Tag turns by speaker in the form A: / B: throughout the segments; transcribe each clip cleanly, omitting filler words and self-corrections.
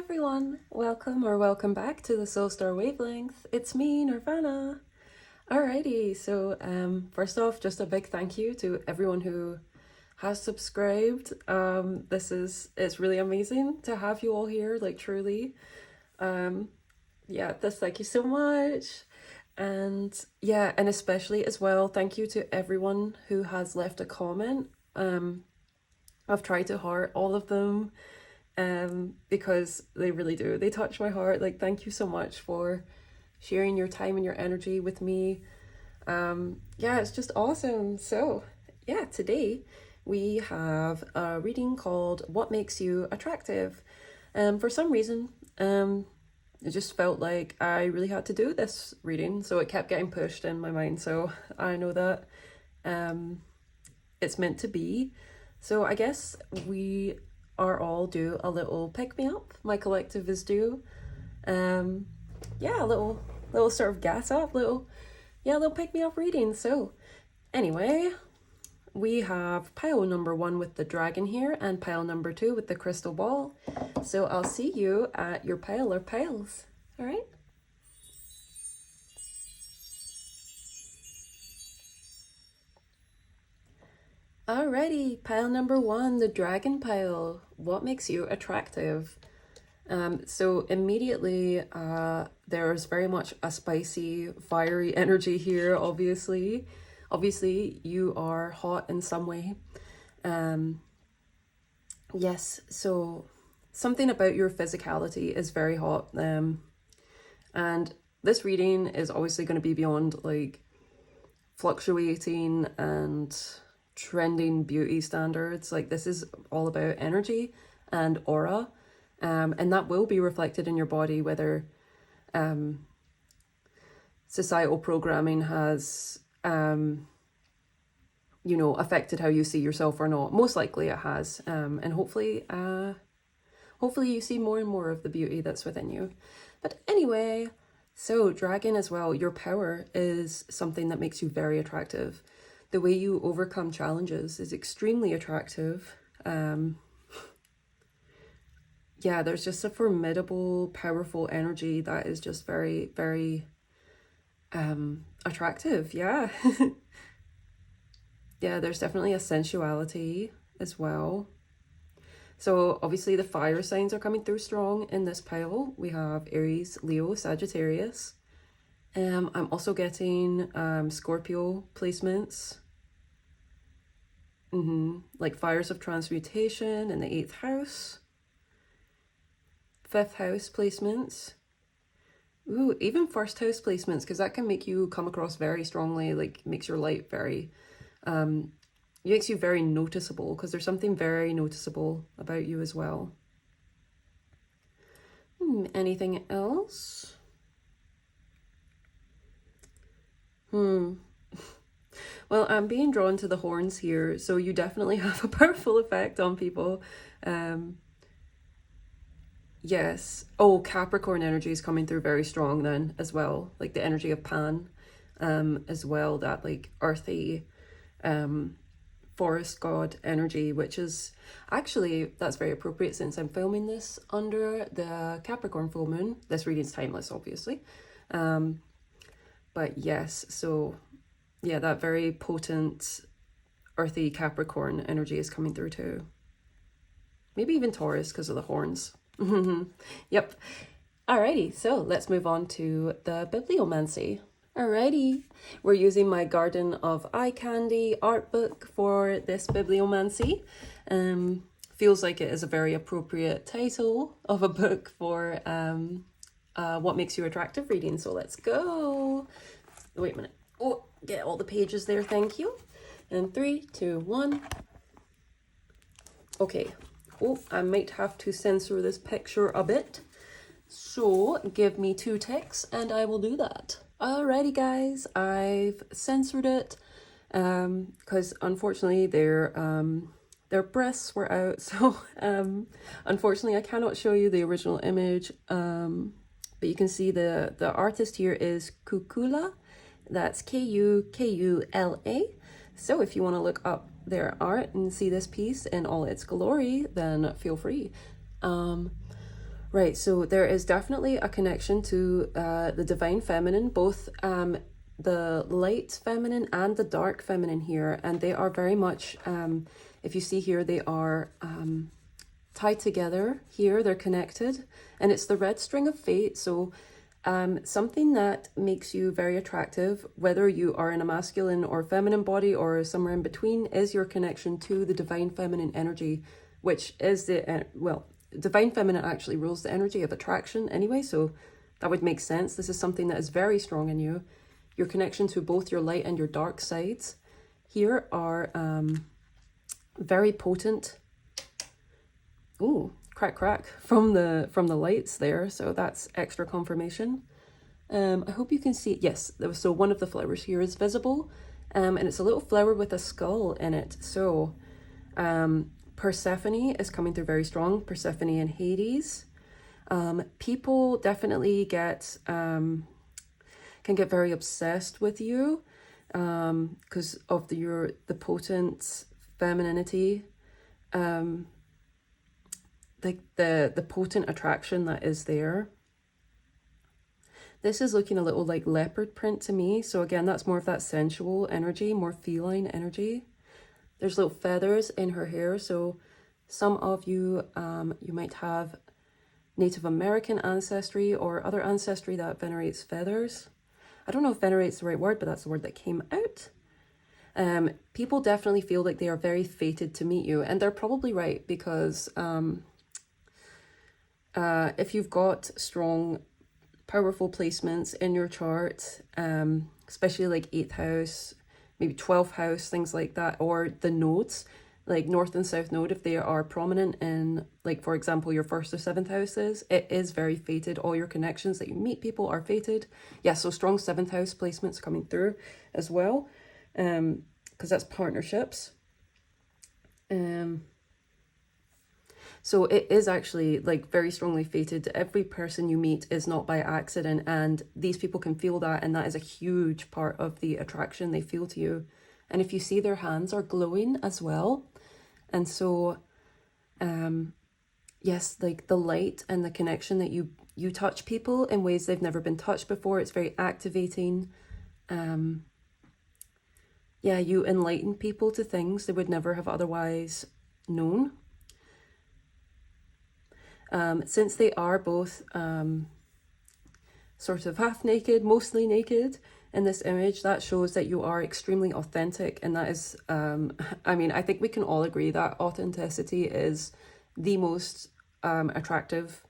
A: everyone, welcome back to the Soul Star Wavelength. It's me, Nirvana. Alrighty, so first off, just a big thank you to everyone who has subscribed. It's really amazing to have you all here, like truly. Thank you so much. And especially as well, thank you to everyone who has left a comment. I've tried to heart all of them. Because they really do. They touch my heart. Like, thank you so much for sharing your time and your energy with me. It's just awesome. So, today we have a reading called What Makes You Attractive. For some reason, it just felt like I really had to do this reading, so it kept getting pushed in my mind. So I know that it's meant to be. So I guess we are all due a little pick-me-up. My collective is due. A little sort of gas up, little pick-me-up reading. So anyway, we have pile number 1 with the dragon here and pile number 2 with the crystal ball. So I'll see you at your pile or piles. All right? Alrighty, pile number 1, the dragon pile. What makes you attractive? So immediately, there's very much a spicy, fiery energy here, obviously. Obviously, you are hot in some way. Yes, so something about your physicality is very hot. And this reading is obviously going to be beyond, like, fluctuating and trending beauty standards. Like, this is all about energy and aura, and that will be reflected in your body, whether societal programming has affected how you see yourself or not. Most likely it has, and hopefully you see more and more of the beauty that's within you. But anyway, so dragon as well, your power is something that makes you very attractive. The way you overcome challenges is extremely attractive. There's just a formidable, powerful energy that is just very, very attractive. Yeah. There's definitely a sensuality as well. So obviously the fire signs are coming through strong in this pile. We have Aries, Leo, Sagittarius. I'm also getting Scorpio placements. Like fires of transmutation in the 8th house. 5th house placements. Ooh, even 1st house placements, because that can make you come across very strongly, like makes your light very, makes you very noticeable, because there's something very noticeable about you as well. Anything else? Well, I'm being drawn to the horns here, so you definitely have a powerful effect on people. Yes. Oh, Capricorn energy is coming through very strong then as well, like the energy of Pan, as well, that like earthy, forest god energy, which is actually, that's very appropriate since I'm filming this under the Capricorn full moon. This reading's timeless, obviously. But yes, so yeah, that very potent earthy Capricorn energy is coming through too. Maybe even Taurus because of the horns. Yep. Alrighty, so let's move on to the bibliomancy. Alrighty, we're using my Garden of Eye Candy art book for this bibliomancy. Feels like it is a very appropriate title of a book for What Makes You Attractive reading. So let's go. Wait a minute. Oh, get all the pages there, thank you. And 3, 2, 1. Okay. Oh, I might have to censor this picture a bit. So give me 2 ticks and I will do that. Alrighty guys, I've censored it because unfortunately their breasts were out. So unfortunately I cannot show you the original image. But you can see the artist here is Kukula. That's Kukula. So if you want to look up their art and see this piece in all its glory, then feel free. Right, so there is definitely a connection to the divine feminine, both the light feminine and the dark feminine here, and they are very much, if you see here, they are tied together here, they're connected, and it's the red string of fate. So something that makes you very attractive, whether you are in a masculine or feminine body or somewhere in between, is your connection to the divine feminine energy, which is the, well, divine feminine actually rules the energy of attraction anyway, so that would make sense. This is something that is very strong in you. Your connection to both your light and your dark sides here are very potent. Ooh, crack crack from the lights there, so that's extra confirmation. I hope you can see it. Yes, so one of the flowers here is visible, and it's a little flower with a skull in it. So Persephone is coming through very strong. Persephone and Hades. People definitely can get very obsessed with you because of the potent femininity, like the potent attraction that is there. This is looking a little like leopard print to me. So again, that's more of that sensual energy, more feline energy. There's little feathers in her hair. So some of you, you might have Native American ancestry or other ancestry that venerates feathers. I don't know if venerate's the right word, but that's the word that came out. People definitely feel like they are very fated to meet you, and they're probably right, because if you've got strong, powerful placements in your chart, especially like 8th house, maybe 12th house, things like that, or the nodes, like north and south node, if they are prominent in, like, for example, your 1st or 7th houses, it is very fated. All your connections that you meet people are fated. Yeah, so strong 7th house placements coming through as well, because that's partnerships. So it is actually like very strongly fated. Every person you meet is not by accident, and these people can feel that, and that is a huge part of the attraction they feel to you. And if you see, their hands are glowing as well. And so, yes, like the light and the connection that you touch people in ways they've never been touched before. It's very activating. Yeah, you enlighten people to things they would never have otherwise known. Since they are both sort of half naked, mostly naked in this image, that shows that you are extremely authentic. And that is, I mean, I think we can all agree that authenticity is the most attractive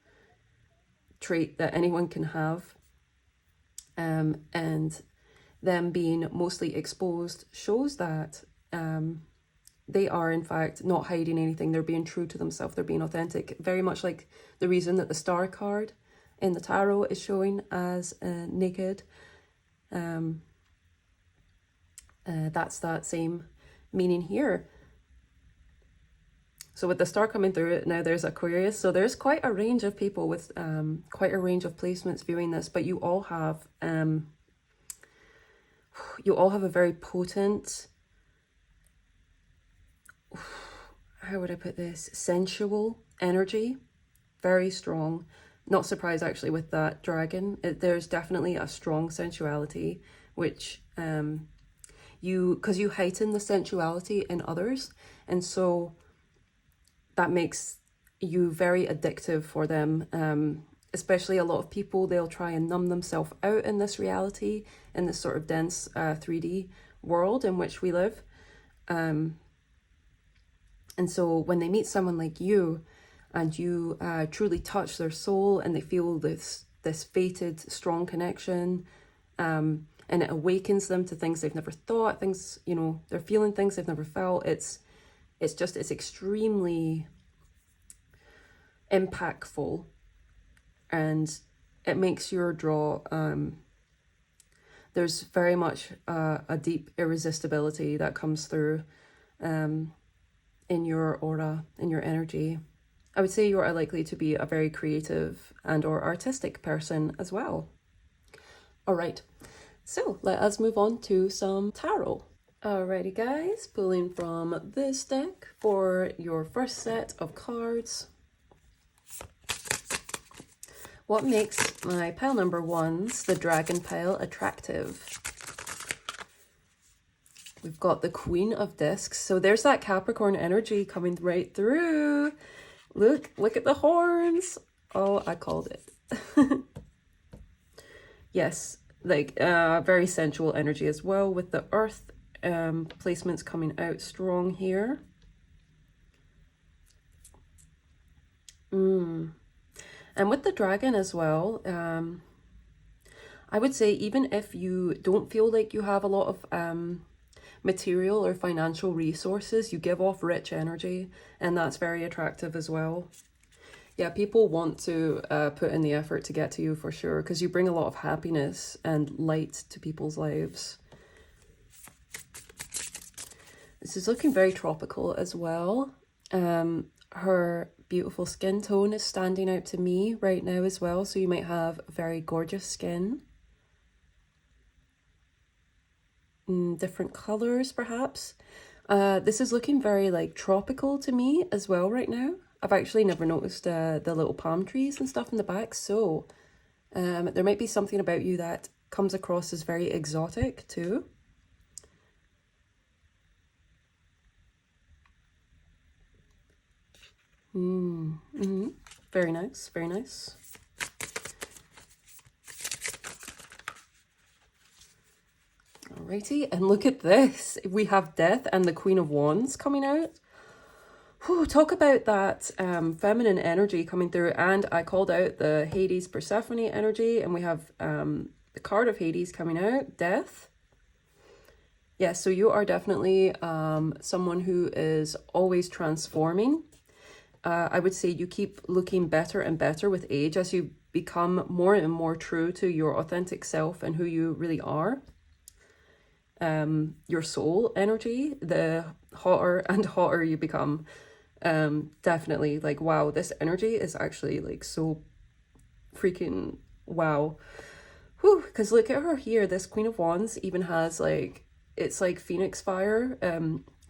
A: trait that anyone can have. And them being mostly exposed shows that they are, in fact, not hiding anything. They're being true to themselves. They're being authentic. Very much like the reason that the star card in the tarot is showing as naked. That's that same meaning here. So with the star coming through it, now there's Aquarius. So there's quite a range of people with quite a range of placements viewing this, but you all have a very potent, how would I put this, sensual energy, very strong. Not surprised actually with that dragon. There's definitely a strong sensuality, which because you heighten the sensuality in others, and so that makes you very addictive for them. Especially a lot of people, they'll try and numb themselves out in this reality, in this sort of dense 3D world in which we live. And so when they meet someone like you, and you truly touch their soul, and they feel this fated, strong connection, and it awakens them to things they've never thought, things, you know, they're feeling things they've never felt. It's extremely impactful, and it makes your draw, there's very much a deep irresistibility that comes through in your aura, in your energy. I would say you are likely to be a very creative and or artistic person as well. All right, so let us move on to some tarot. Alrighty guys, pulling from this deck for your first set of cards. What makes my pile number ones, the dragon pile, attractive? We've got the Queen of Discs. So there's that Capricorn energy coming right through. Look at the horns. Oh, I called it. Yes, like very sensual energy as well with the earth placements coming out strong here. And with the dragon as well, I would say even if you don't feel like you have a lot of material or financial resources, you give off rich energy, and that's very attractive as well. Yeah, people want to put in the effort to get to you for sure, because you bring a lot of happiness and light to people's lives. This is looking very tropical as well. Her beautiful skin tone is standing out to me right now as well, so you might have very gorgeous skin. Different colors perhaps. This is looking very like tropical to me as well right now. I've actually never noticed the little palm trees and stuff in the back, so there might be something about you that comes across as very exotic too. Very nice, very nice. Alrighty, and look at this. We have Death and the Queen of Wands coming out. Whew, talk about that feminine energy coming through. And I called out the Hades Persephone energy, and we have the card of Hades coming out, Death. Yeah, so you are definitely someone who is always transforming. I would say you keep looking better and better with age as you become more and more true to your authentic self and who you really are. Your soul energy, the hotter and hotter you become. Definitely, like, wow, this energy is actually like so freaking wow. Whew, because look at her here. This Queen of Wands even has like, it's like phoenix fire,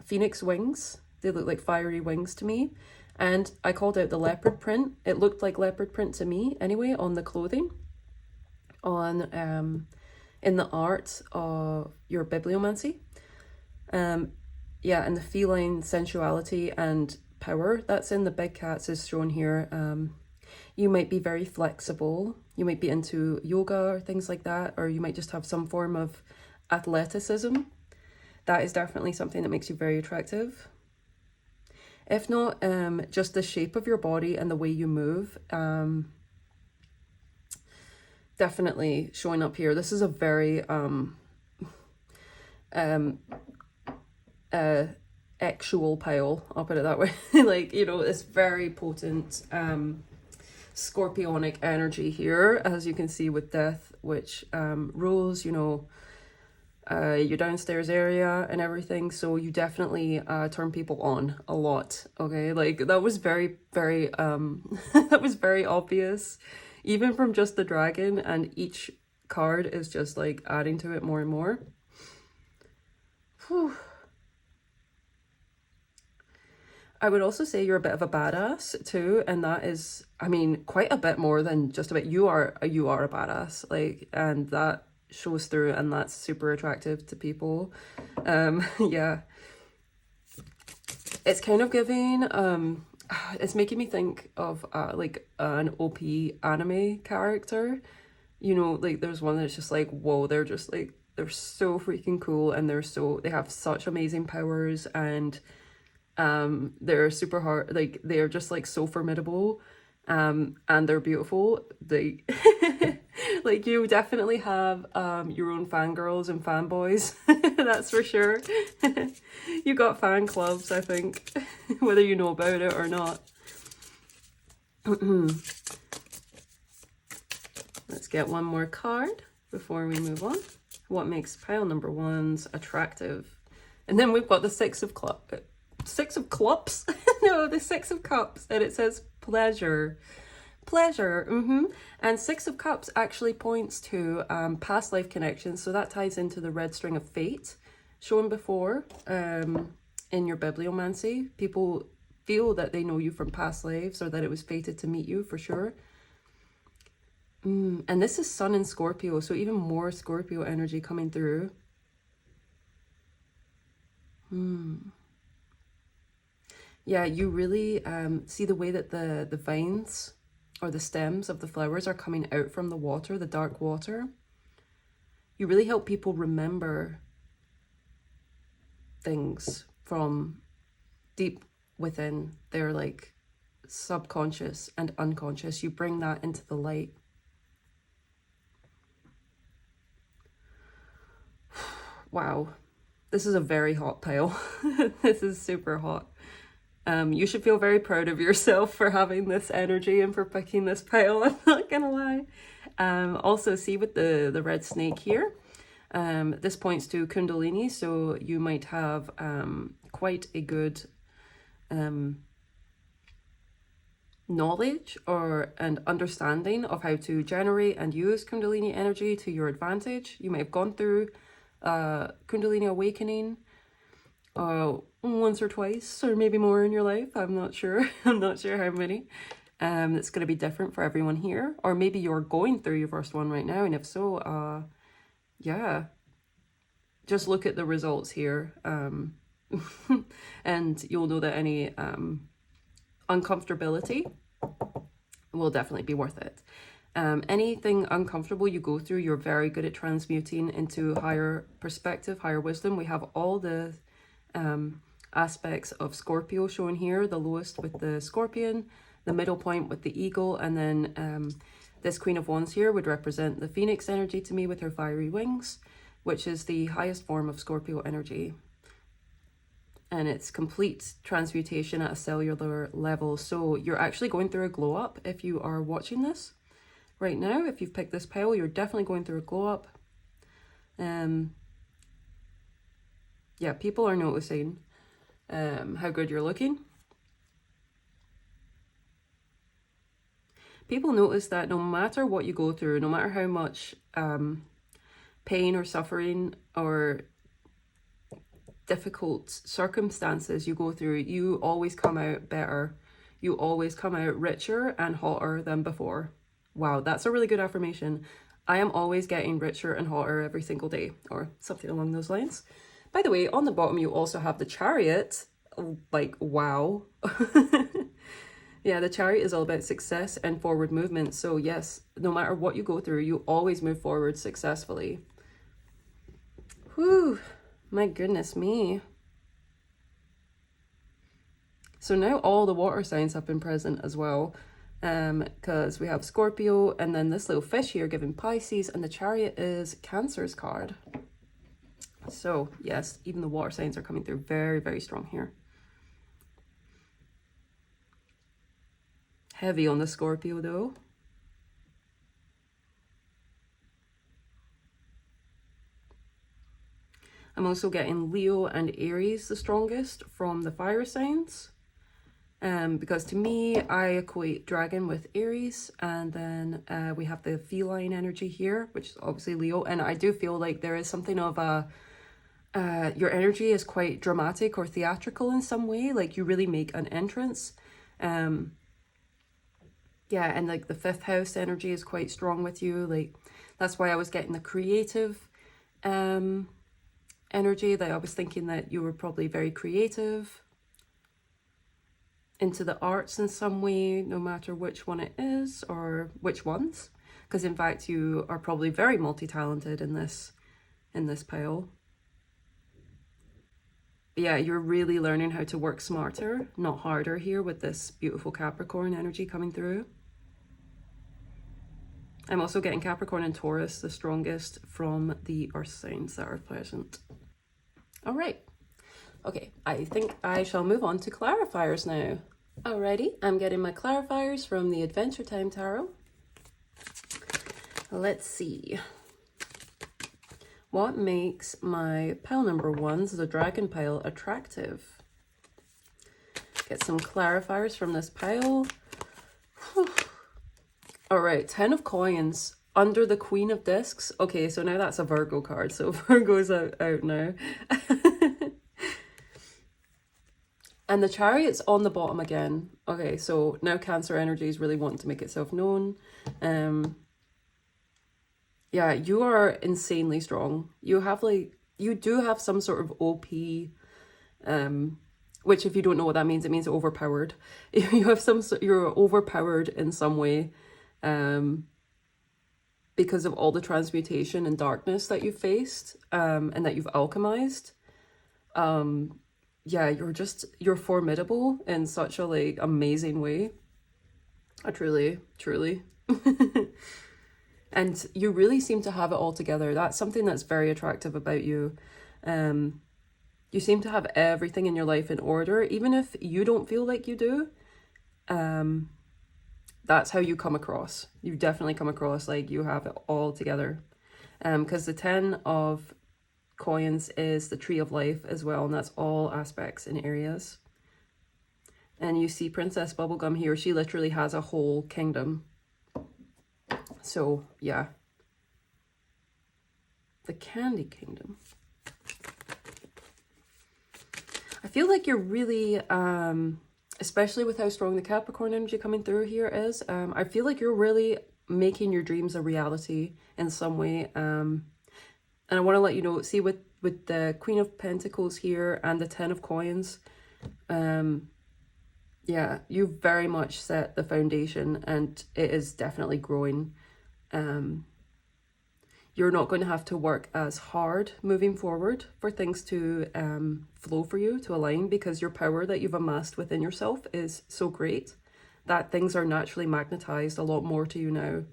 A: phoenix wings. They look like fiery wings to me. And I called out the leopard print. It looked like leopard print to me anyway on the clothing. On in the art of your bibliomancy. Yeah, and the feline sensuality and power that's in the big cats is shown here. You might be very flexible. You might be into yoga or things like that, or you might just have some form of athleticism. That is definitely something that makes you very attractive. If not, just the shape of your body and the way you move, definitely showing up here. This is a very actual pile, I'll put it that way. Like, you know, it's very potent scorpionic energy here, as you can see with Death, which rules, you know, your downstairs area and everything. So you definitely turn people on a lot. Okay, like that was very that was very obvious, even from just the dragon, and each card is just like adding to it more and more. Whew. I would also say you're a bit of a badass too, and that is, I mean, quite a bit more than just a bit. You are a badass, like, and that shows through, and that's super attractive to people. Yeah, it's kind of giving it's making me think of like an OP anime character, you know, like there's one that's just like, whoa, they're just like, they're so freaking cool, and they have such amazing powers, and they're super hard, like they're just like so formidable, and they're beautiful. They like, you definitely have your own fangirls and fanboys. That's for sure. You got fan clubs, I think, whether you know about it or not. Let's get one more card before we move on. What makes pile number ones attractive? And then we've got the Six of Clubs. No, the Six of Cups, and it says pleasure. And Six of Cups actually points to past life connections, so that ties into the red string of fate shown before in your bibliomancy. People feel that they know you from past lives, or that it was fated to meet you for sure. And this is Sun in Scorpio, so even more Scorpio energy coming through. Yeah, you really see the way that the vines or the stems of the flowers are coming out from the water, the dark water. You really help people remember things from deep within their like subconscious and unconscious. You bring that into the light. Wow, this is a very hot pile. This is super hot. You should feel very proud of yourself for having this energy and for picking this pile, I'm not gonna lie. Also see with the red snake here, this points to Kundalini, so you might have quite a good knowledge and understanding of how to generate and use Kundalini energy to your advantage. You might have gone through Kundalini awakening once or twice, or maybe more in your life. I'm not sure. I'm not sure how many. It's going to be different for everyone here. Or maybe you're going through your first one right now, and if so, yeah, just look at the results here. And you'll know that any uncomfortability will definitely be worth it. Anything uncomfortable you go through, you're very good at transmuting into higher perspective, higher wisdom. We have all the aspects of Scorpio shown here, the lowest with the scorpion, the middle point with the eagle, and then this Queen of Wands here would represent the Phoenix energy to me with her fiery wings, which is the highest form of Scorpio energy. And it's complete transmutation at a cellular level. So you're actually going through a glow up if you are watching this right now. If you've picked this pile, you're definitely going through a glow up. Yeah, people are noticing how good you're looking. People notice that no matter what you go through, no matter how much pain or suffering or difficult circumstances you go through, you always come out better. You always come out richer and hotter than before. Wow, that's a really good affirmation. I am always getting richer and hotter every single day, or something along those lines. By the way, on the bottom you also have the Chariot. Like, wow. Yeah, the Chariot is all about success and forward movement. So yes, no matter what you go through, you always move forward successfully. Whew. My goodness me. So now all the water signs have been present as well, because we have Scorpio, and then this little fish here giving Pisces, and the Chariot is Cancer's card. So yes, even the water signs are coming through very, very strong here. Heavy on the Scorpio though. I'm also getting Leo and Aries the strongest from the fire signs. Because to me, I equate dragon with Aries, and then we have the feline energy here, which is obviously Leo. And I do feel like there is something of a, your energy is quite dramatic or theatrical in some way, like you really make an entrance. Yeah, and like the fifth house energy is quite strong with you. Like that's why I was getting the creative energy, that I was thinking that you were probably very creative, into the arts in some way, no matter which one it is or which ones, because in fact you are probably very multi-talented in this pile. Yeah, you're really learning how to work smarter, not harder here with this beautiful Capricorn energy coming through. I'm also getting Capricorn and Taurus the strongest from the earth signs that are present. All right. Okay, I think I shall move on to clarifiers now. Alrighty, I'm getting my clarifiers from the Adventure Time Tarot. Let's see. What makes my pile number ones, the dragon pile, attractive? Get some clarifiers from this pile. All right, 10 of coins under the Queen of Discs. Okay, so now that's a Virgo card. So Virgo's out now. And the Chariot's on the bottom again. Okay, so now Cancer energy is really wanting to make itself known. Yeah, you are insanely strong. You have like, you do have some sort of OP, which if you don't know what that means, it means overpowered. You have some, you're overpowered in some way, because of all the transmutation and darkness that you've faced, and that you've alchemized. Yeah, you're formidable in such a like amazing way. I truly. And you really seem to have it all together. That's something that's very attractive about you. You seem to have everything in your life in order, even if you don't feel like you do. That's how you come across. You definitely come across like you have it all together. Because the 10 of coins is the tree of life as well, and that's all aspects and areas. And you see Princess Bubblegum here, she literally has a whole kingdom. So, yeah. The Candy Kingdom. I feel like you're really, especially with how strong the Capricorn energy coming through here is, I feel like you're really making your dreams a reality in some way. And I want to let you know, see with the Queen of Pentacles here and the 10 of Coins, yeah, you very much set the foundation and it is definitely growing. You're not going to have to work as hard moving forward for things to flow for you, to align, because your power that you've amassed within yourself is so great that things are naturally magnetized a lot more to you now.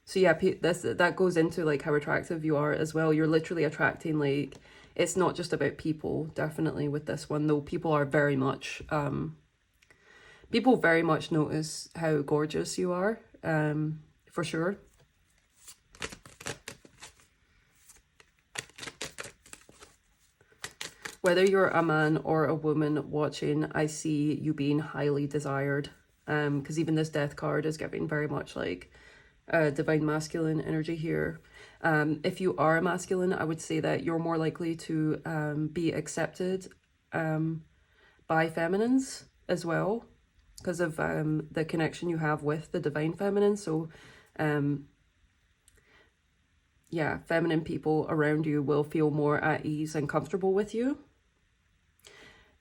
A: So yeah, that goes into like how attractive you are as well. You're literally attracting, like, it's not just about people, definitely with this one, though people are very much, people very much notice how gorgeous you are, for sure. Whether you're a man or a woman watching, I see you being highly desired. Because even this death card is giving very much like divine masculine energy here. If you are a masculine, I would say that you're more likely to be accepted by feminines as well, because of the connection you have with the divine feminine. So yeah, feminine people around you will feel more at ease and comfortable with you.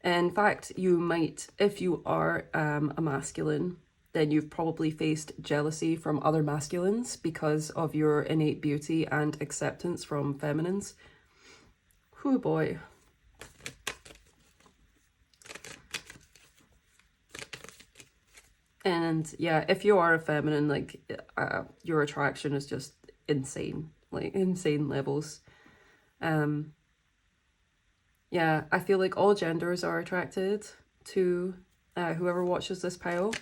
A: In fact, you might, if you are a masculine, then you've probably faced jealousy from other masculines because of your innate beauty and acceptance from feminines. Whoo boy. And yeah, if you are a feminine, like your attraction is just insane, like insane levels. Yeah, I feel like all genders are attracted to whoever watches this pile.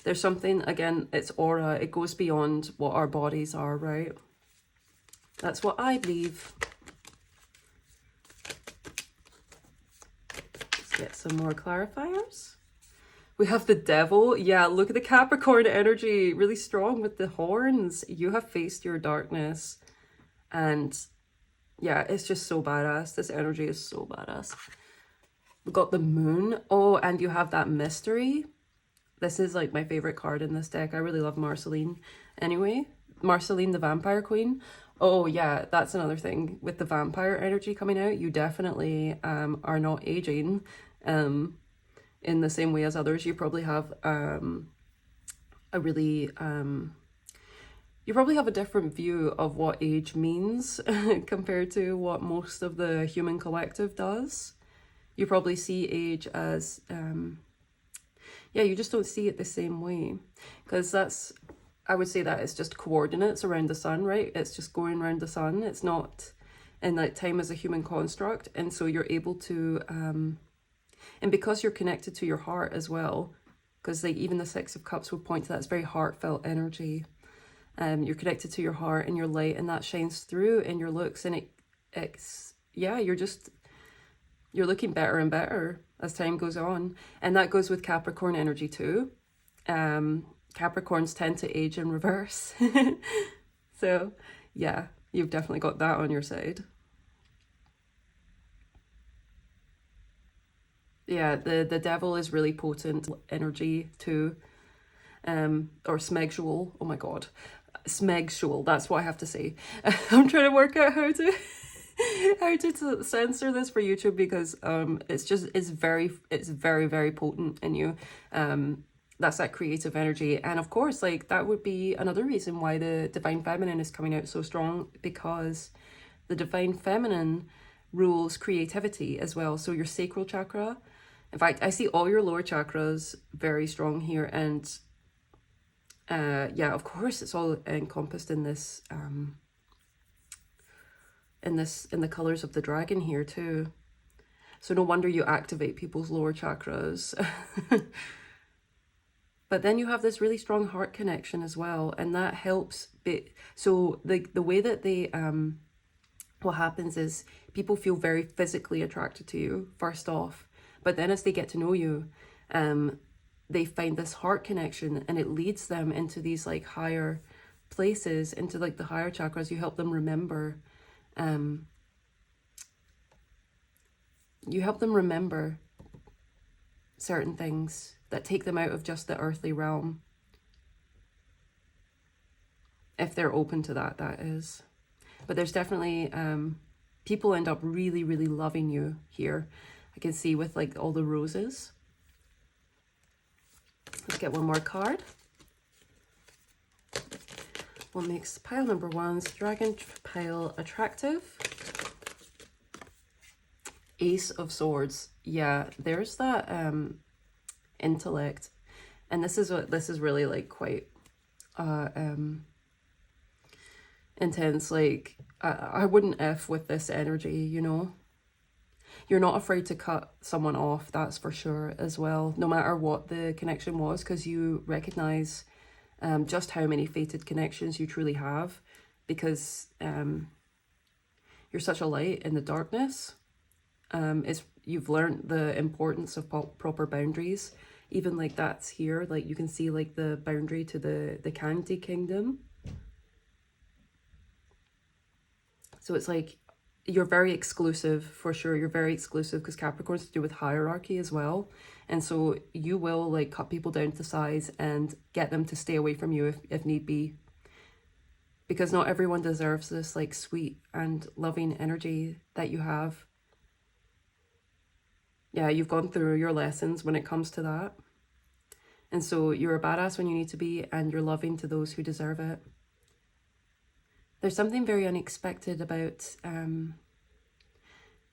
A: There's something, again, it's aura. It goes beyond what our bodies are, right? That's what I believe. Let's get some more clarifiers. We have the Devil. Yeah, look at the Capricorn energy. Really strong with the horns. You have faced your darkness. And yeah, it's just so badass. This energy is so badass. We've got the Moon. Oh, and you have that Mystery. This is like my favorite card in this deck. I really love Marceline. Anyway, Marceline, the Vampire Queen. Oh yeah, that's another thing. With the vampire energy coming out, you definitely are not aging in the same way as others. You probably have a really... you probably have a different view of what age means compared to what most of the human collective does. You probably see age as, yeah, you just don't see it the same way. Because that's, I would say that it's just coordinates around the sun, right? It's just going around the sun. It's not in that time as a human construct. And so you're able to, and because you're connected to your heart as well, because like even the Six of Cups would point to that, it's very heartfelt energy. You're connected to your heart and your light, and that shines through in your looks, and it's yeah, you're looking better and better as time goes on. And that goes with Capricorn energy too. Capricorns tend to age in reverse. So yeah, you've definitely got that on your side. Yeah, the Devil is really potent energy too. Or Smegdual, oh my god. smegsual, that's what I have to say. I'm trying to work out how to censor this for YouTube, because it's very, very potent in you. That's that creative energy. And of course, like, that would be another reason why the divine feminine is coming out so strong, because the divine feminine rules creativity as well. So your sacral chakra, in fact, I see all your lower chakras very strong here. And yeah, of course, it's all encompassed in this in the colors of the dragon here too. So no wonder you activate people's lower chakras. But then you have this really strong heart connection as well, and that helps. So the way that they what happens is people feel very physically attracted to you first off, but then as they get to know you, they find this heart connection, and it leads them into these like higher places, into like the higher chakras. You help them remember. You help them remember certain things that take them out of just the earthly realm. If they're open to that, that is. But there's definitely, people end up really, really loving you here. I can see with like all the roses. Let's get one more card. What makes pile number one's dragon pile attractive? Ace of Swords. Yeah, there's that intellect, and this is really like quite intense. Like I wouldn't F with this energy, you know. You're not afraid to cut someone off, that's for sure as well, no matter what the connection was, because you recognize just how many fated connections you truly have, because you're such a light in the darkness. You've learned the importance of proper boundaries. Even like that's here, like you can see like the boundary to the Candy Kingdom. So it's like you're very exclusive, for sure. You're very exclusive, because Capricorn's to do with hierarchy as well. And so you will like cut people down to size and get them to stay away from you if need be. Because not everyone deserves this like sweet and loving energy that you have. Yeah, you've gone through your lessons when it comes to that. And so you're a badass when you need to be, and you're loving to those who deserve it. There's something very unexpected about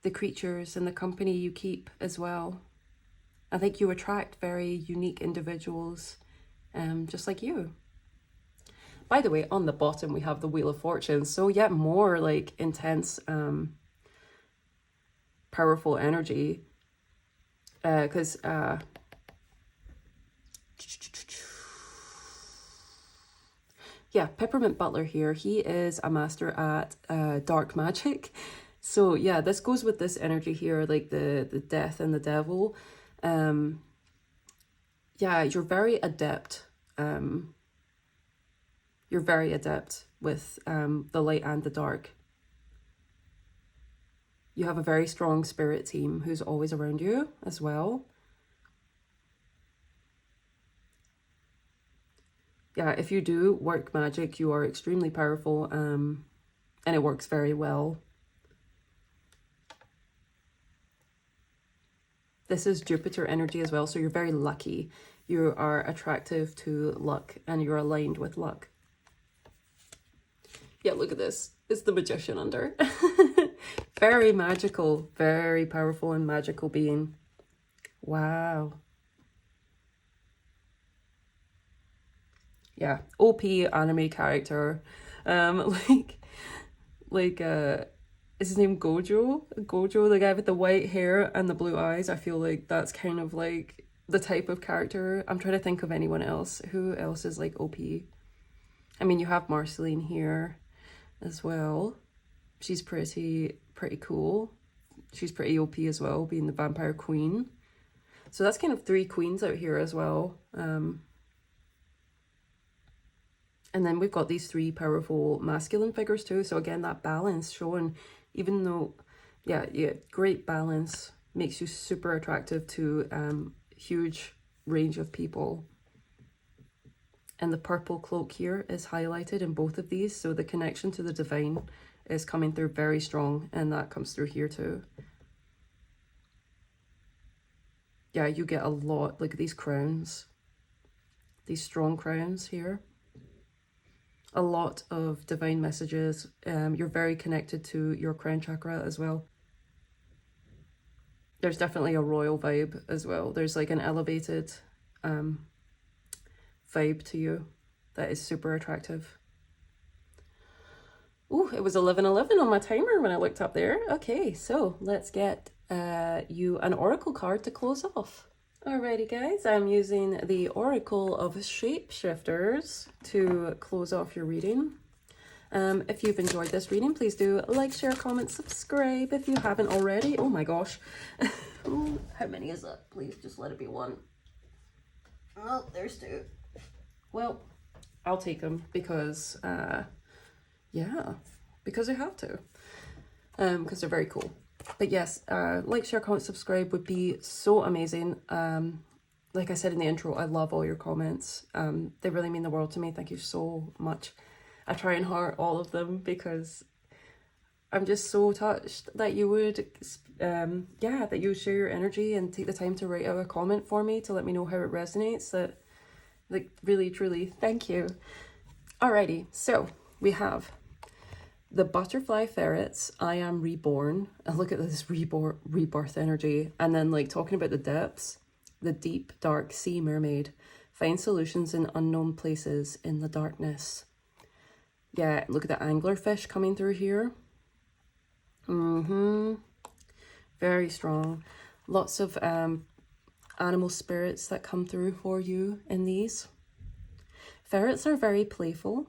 A: the creatures and the company you keep as well. I think you attract very unique individuals, just like you. By the way, on the bottom we have the Wheel of Fortune. So yet more like intense, powerful energy. Because yeah, Peppermint Butler here, he is a master at dark magic. So yeah, this goes with this energy here, like the death and the devil. Yeah, you're very adept. You're very adept with the light and the dark. You have a very strong spirit team who's always around you as well. Yeah, if you do work magic, you are extremely powerful, and it works very well. This is Jupiter energy as well, so you're very lucky. You are attractive to luck, and you're aligned with luck. Yeah, look at this. It's the Magician under. Very magical, very powerful and magical being. Wow. Yeah, OP anime character. Is his name Gojo? Gojo, the guy with the white hair and the blue eyes. I feel like that's kind of like the type of character. I'm trying to think of anyone else. Who else is like OP? I mean, you have Marceline here as well. She's pretty cool. She's pretty OP as well, being the vampire queen. So that's kind of 3 queens out here as well. And then we've got these 3 powerful masculine figures too. So again, that balance showing, even though, yeah, great balance makes you super attractive to huge range of people. And the purple cloak here is highlighted in both of these. So the connection to the divine is coming through very strong, and that comes through here too. Yeah, you get a lot, look at these crowns, these strong crowns here. A lot of divine messages. You're very connected to your crown chakra as well. There's definitely a royal vibe as well. There's like an elevated vibe to you that is super attractive. Ooh, it was 11:11 on my timer when I looked up there. Okay, so let's get you an oracle card to close off. Alrighty guys, I'm using the Oracle of Shapeshifters to close off your reading. If you've enjoyed this reading, please do like, share, comment, subscribe if you haven't already. Oh my gosh. Ooh, how many is that? Please just let it be one. Oh, there's two. Well, I'll take them because, yeah, because I have to. Because they're very cool. But yes, like, share, comment, subscribe would be so amazing. Like I said in the intro, I love all your comments. They really mean the world to me. Thank you so much. I try and heart all of them because I'm just so touched that you would, yeah, that you would share your energy and take the time to write out a comment for me to let me know how it resonates. That, like, really, truly, thank you. Alrighty, so we have the butterfly ferrets, I am reborn. And look at this rebirth energy. And then like talking about the depths, the deep, dark sea mermaid. Find solutions in unknown places in the darkness. Yeah, look at the anglerfish coming through here. Very strong. Lots of animal spirits that come through for you in these. Ferrets are very playful.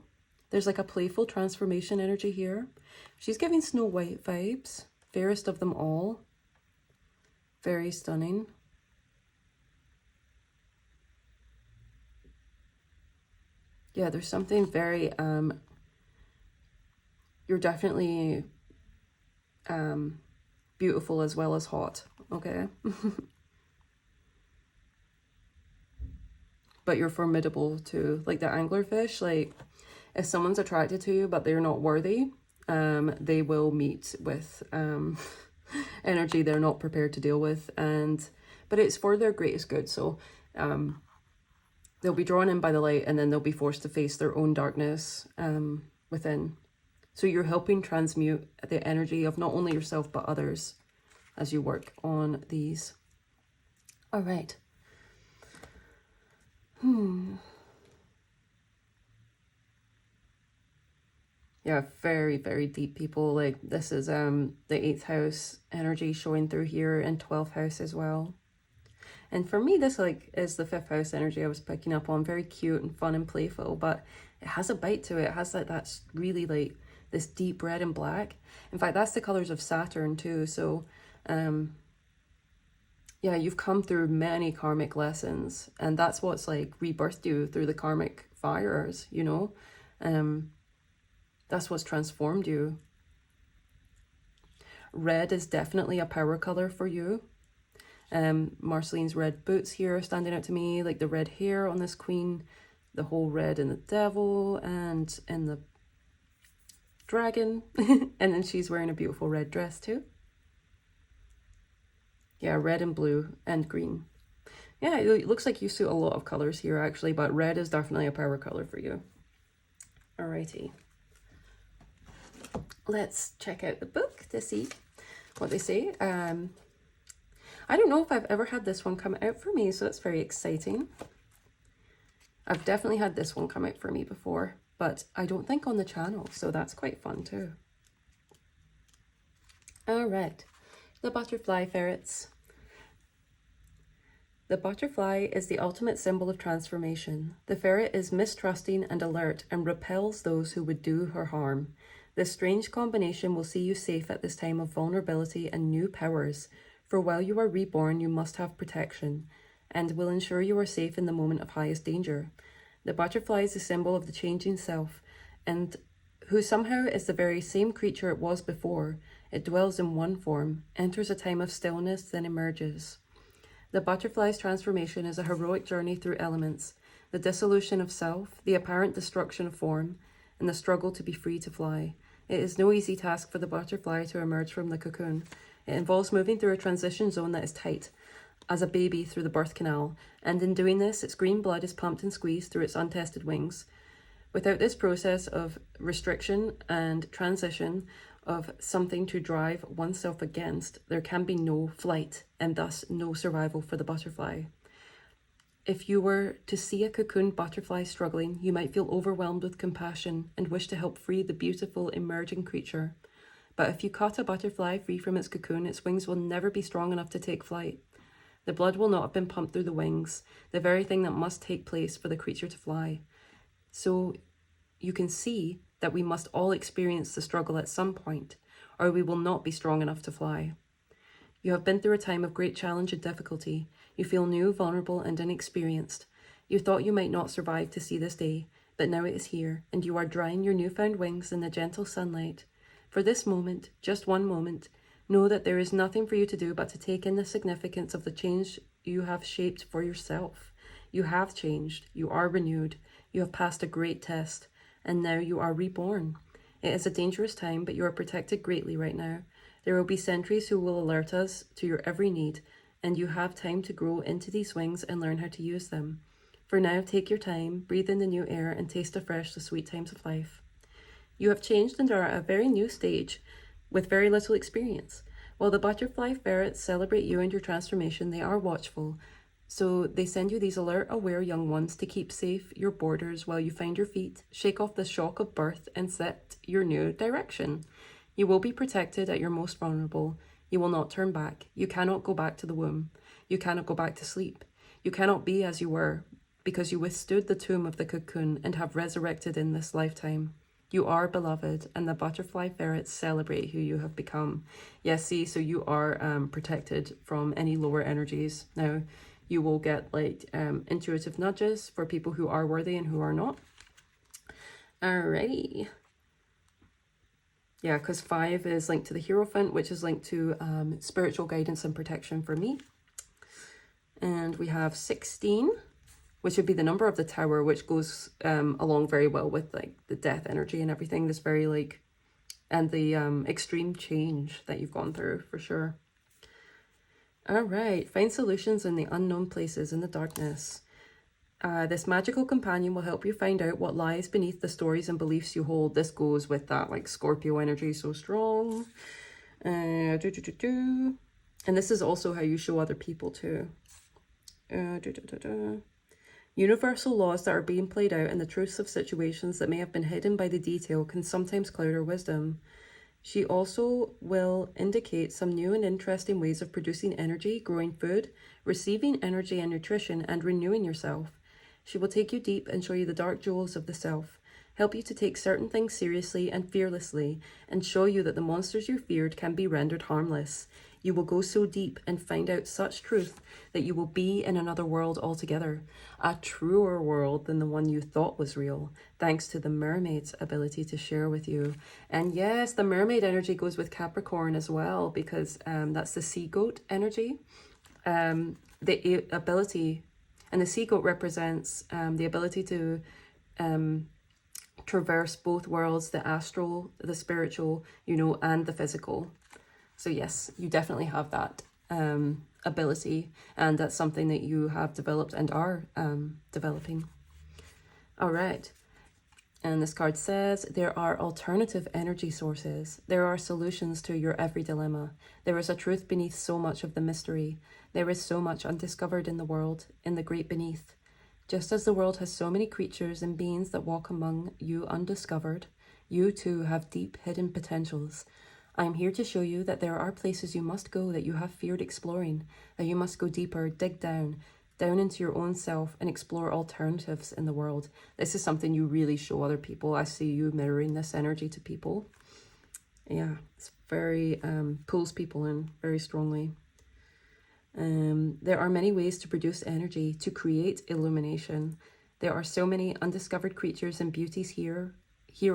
A: There's like a playful transformation energy here. She's giving Snow White vibes. Fairest of them all. Very stunning. Yeah, there's something very, you're definitely beautiful as well as hot, okay? But you're formidable too. Like the anglerfish, like, if someone's attracted to you but they're not worthy, they will meet with energy they're not prepared to deal with, but it's for their greatest good. So they'll be drawn in by the light, and then they'll be forced to face their own darkness within. So you're helping transmute the energy of not only yourself but others as you work on these. All right. Yeah, very, very deep people. Like this is the 8th house energy showing through here, and 12th house as well. And for me, this like is the 5th house energy I was picking up on. Very cute and fun and playful, but it has a bite to it. It has like that's really like this deep red and black. In fact, that's the colors of Saturn too. So yeah, you've come through many karmic lessons, and that's what's like rebirthed you through the karmic fires, you know. That's what's transformed you. Red is definitely a power color for you. Marceline's red boots here are standing out to me, like the red hair on this queen, the whole red in the devil and in the dragon. And then she's wearing a beautiful red dress too. Yeah, red and blue and green. Yeah, it looks like you suit a lot of colors here actually, but red is definitely a power color for you. Alrighty. Let's check out the book to see what they say. I don't know if I've ever had this one come out for me, so that's very exciting. I've definitely had this one come out for me before, but I don't think on the channel, so that's quite fun too. All right, the butterfly ferrets. The butterfly is the ultimate symbol of transformation. The ferret is mistrusting and alert and repels those who would do her harm. This strange combination will see you safe at this time of vulnerability and new powers, for while you are reborn, you must have protection, and will ensure you are safe in the moment of highest danger. The butterfly is a symbol of the changing self, and who somehow is the very same creature it was before. It dwells in one form, enters a time of stillness, then emerges. The butterfly's transformation is a heroic journey through elements. the dissolution of self, the apparent destruction of form, and the struggle to be free to fly. It is no easy task for the butterfly to emerge from the cocoon. It involves moving through a transition zone that is tight, as a baby through the birth canal, and in doing this, its green blood is pumped and squeezed through its untested wings. Without this process of restriction and transition of something to drive oneself against, there can be no flight and thus no survival for the butterfly. If you were to see a cocooned butterfly struggling, you might feel overwhelmed with compassion and wish to help free the beautiful emerging creature. But if you cut a butterfly free from its cocoon, its wings will never be strong enough to take flight. The blood will not have been pumped through the wings, the very thing that must take place for the creature to fly. So you can see that we must all experience the struggle at some point, or we will not be strong enough to fly. You have been through a time of great challenge and difficulty. You feel new, vulnerable, and inexperienced. You thought you might not survive to see this day, but now it is here, and you are drying your newfound wings in the gentle sunlight. For this moment, just one moment, know that there is nothing for you to do but to take in the significance of the change you have shaped for yourself. You have changed. You are renewed. You have passed a great test, and now you are reborn. It is a dangerous time, but you are protected greatly right now. There will be sentries who will alert us to your every need, and you have time to grow into these wings and learn how to use them. For now, take your time, breathe in the new air, and taste afresh the sweet times of life. You have changed and are at a very new stage with very little experience. While the butterfly ferrets celebrate you and your transformation, they are watchful. So they send you these alert, aware young ones to keep safe your borders while you find your feet, shake off the shock of birth, and set your new direction. You will be protected at your most vulnerable. You will not turn back. You cannot go back to the womb. You cannot go back to sleep. You cannot be as you were, because you withstood the tomb of the cocoon and have resurrected in this lifetime. You are beloved, and the butterfly ferrets celebrate who you have become. Yes, see, so you are protected from any lower energies. Now, you will get like intuitive nudges for people who are worthy and who are not. Alrighty. Yeah, because 5 is linked to the Hierophant, which is linked to spiritual guidance and protection for me. And we have 16, which would be the number of the tower, which goes along very well with like the death energy and everything. This very like, and the extreme change that you've gone through for sure. All right, find solutions in the unknown places in the darkness. This magical companion will help you find out what lies beneath the stories and beliefs you hold. This goes with that like Scorpio energy, so strong. And this is also how you show other people too. Universal laws that are being played out and the truths of situations that may have been hidden by the detail can sometimes cloud our wisdom. She also will indicate some new and interesting ways of producing energy, growing food, receiving energy and nutrition, and renewing yourself. She will take you deep and show you the dark jewels of the self, help you to take certain things seriously and fearlessly, and show you that the monsters you feared can be rendered harmless. You will go so deep and find out such truth that you will be in another world altogether, a truer world than the one you thought was real, thanks to the mermaid's ability to share with you. And yes, the mermaid energy goes with Capricorn as well, because that's the sea goat energy. The ability, and the sea goat represents the ability to traverse both worlds, the astral, the spiritual, you know, and the physical. So yes, you definitely have that ability, and that's something that you have developed and are developing. All right. And this card says, there are alternative energy sources. There are solutions to your every dilemma. There is a truth beneath so much of the mystery. There is so much undiscovered in the world, in the great beneath. Just as the world has so many creatures and beings that walk among you undiscovered, you too have deep hidden potentials. I am here to show you that there are places you must go that you have feared exploring, that you must go deeper, dig down into your own self and explore alternatives in the world. This is something you really show other people. I see you mirroring this energy to people. Yeah, it's very, pulls people in very strongly. There are many ways to produce energy, to create illumination. There are so many undiscovered creatures and beauties here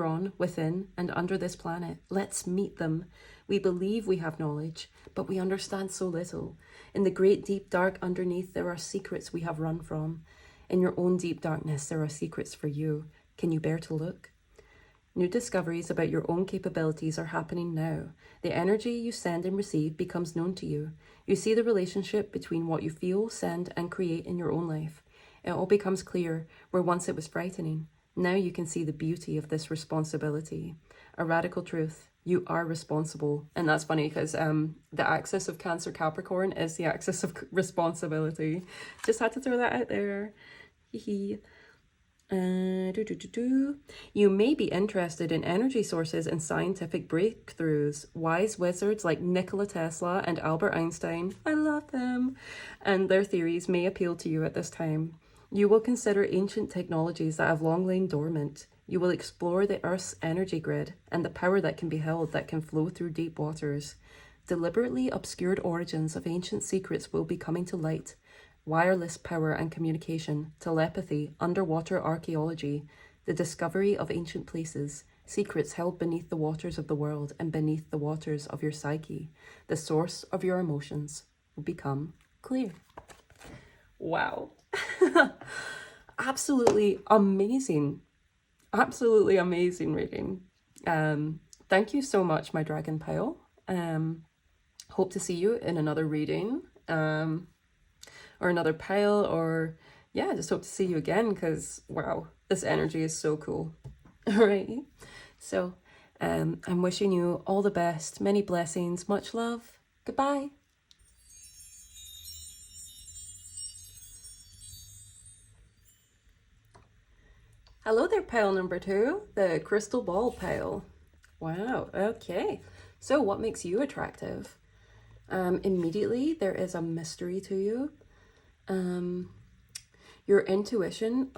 A: on, within, and under this planet. Let's meet them. We believe we have knowledge, but we understand so little. In the great deep dark underneath, there are secrets we have run from. In your own deep darkness, there are secrets for you. Can you bear to look? New discoveries about your own capabilities are happening now. The energy you send and receive becomes known to you. You see the relationship between what you feel, send, and create in your own life. It all becomes clear where once it was frightening. Now you can see the beauty of this responsibility. A radical truth. You are responsible. And that's funny because the axis of Cancer Capricorn is the axis of responsibility. Just had to throw that out there. Hee. You may be interested in energy sources and scientific breakthroughs. Wise wizards like Nikola Tesla and Albert Einstein, I love them, and their theories may appeal to you at this time. You will consider ancient technologies that have long lain dormant. You will explore the Earth's energy grid and the power that can be held that can flow through deep waters. Deliberately obscured origins of ancient secrets will be coming to light. Wireless power and communication, telepathy, underwater archaeology, the discovery of ancient places, secrets held beneath the waters of the world and beneath the waters of your psyche. The source of your emotions will become clear. Wow. Absolutely amazing. Absolutely amazing reading. Thank you so much, my dragon pile. Hope to see you in another reading. Or another pile, or yeah, just hope to see you again because wow, this energy is so cool. Alrighty, so I'm wishing you all the best, many blessings, much love. Goodbye. Hello there, pile number 2, the crystal ball pile. Wow, okay. So what makes you attractive? Immediately there is a mystery to you. Your intuition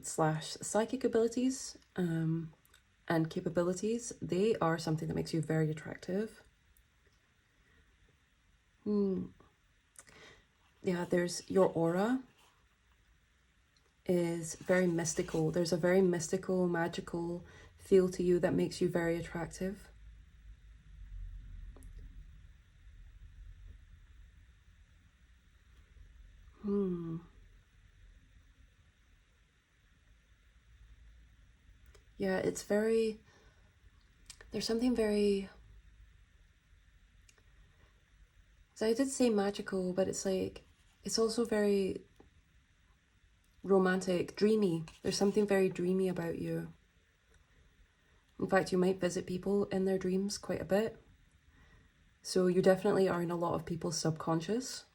A: slash psychic abilities and capabilities, they are something that makes you very attractive. Yeah, there's your aura is very mystical. There's a very mystical, magical feel to you that makes you very attractive. Yeah, it's very, there's something very, so I did say magical, but it's like, it's also very romantic, dreamy. There's something very dreamy about you. In fact, you might visit people in their dreams quite a bit. So you definitely are in a lot of people's subconscious.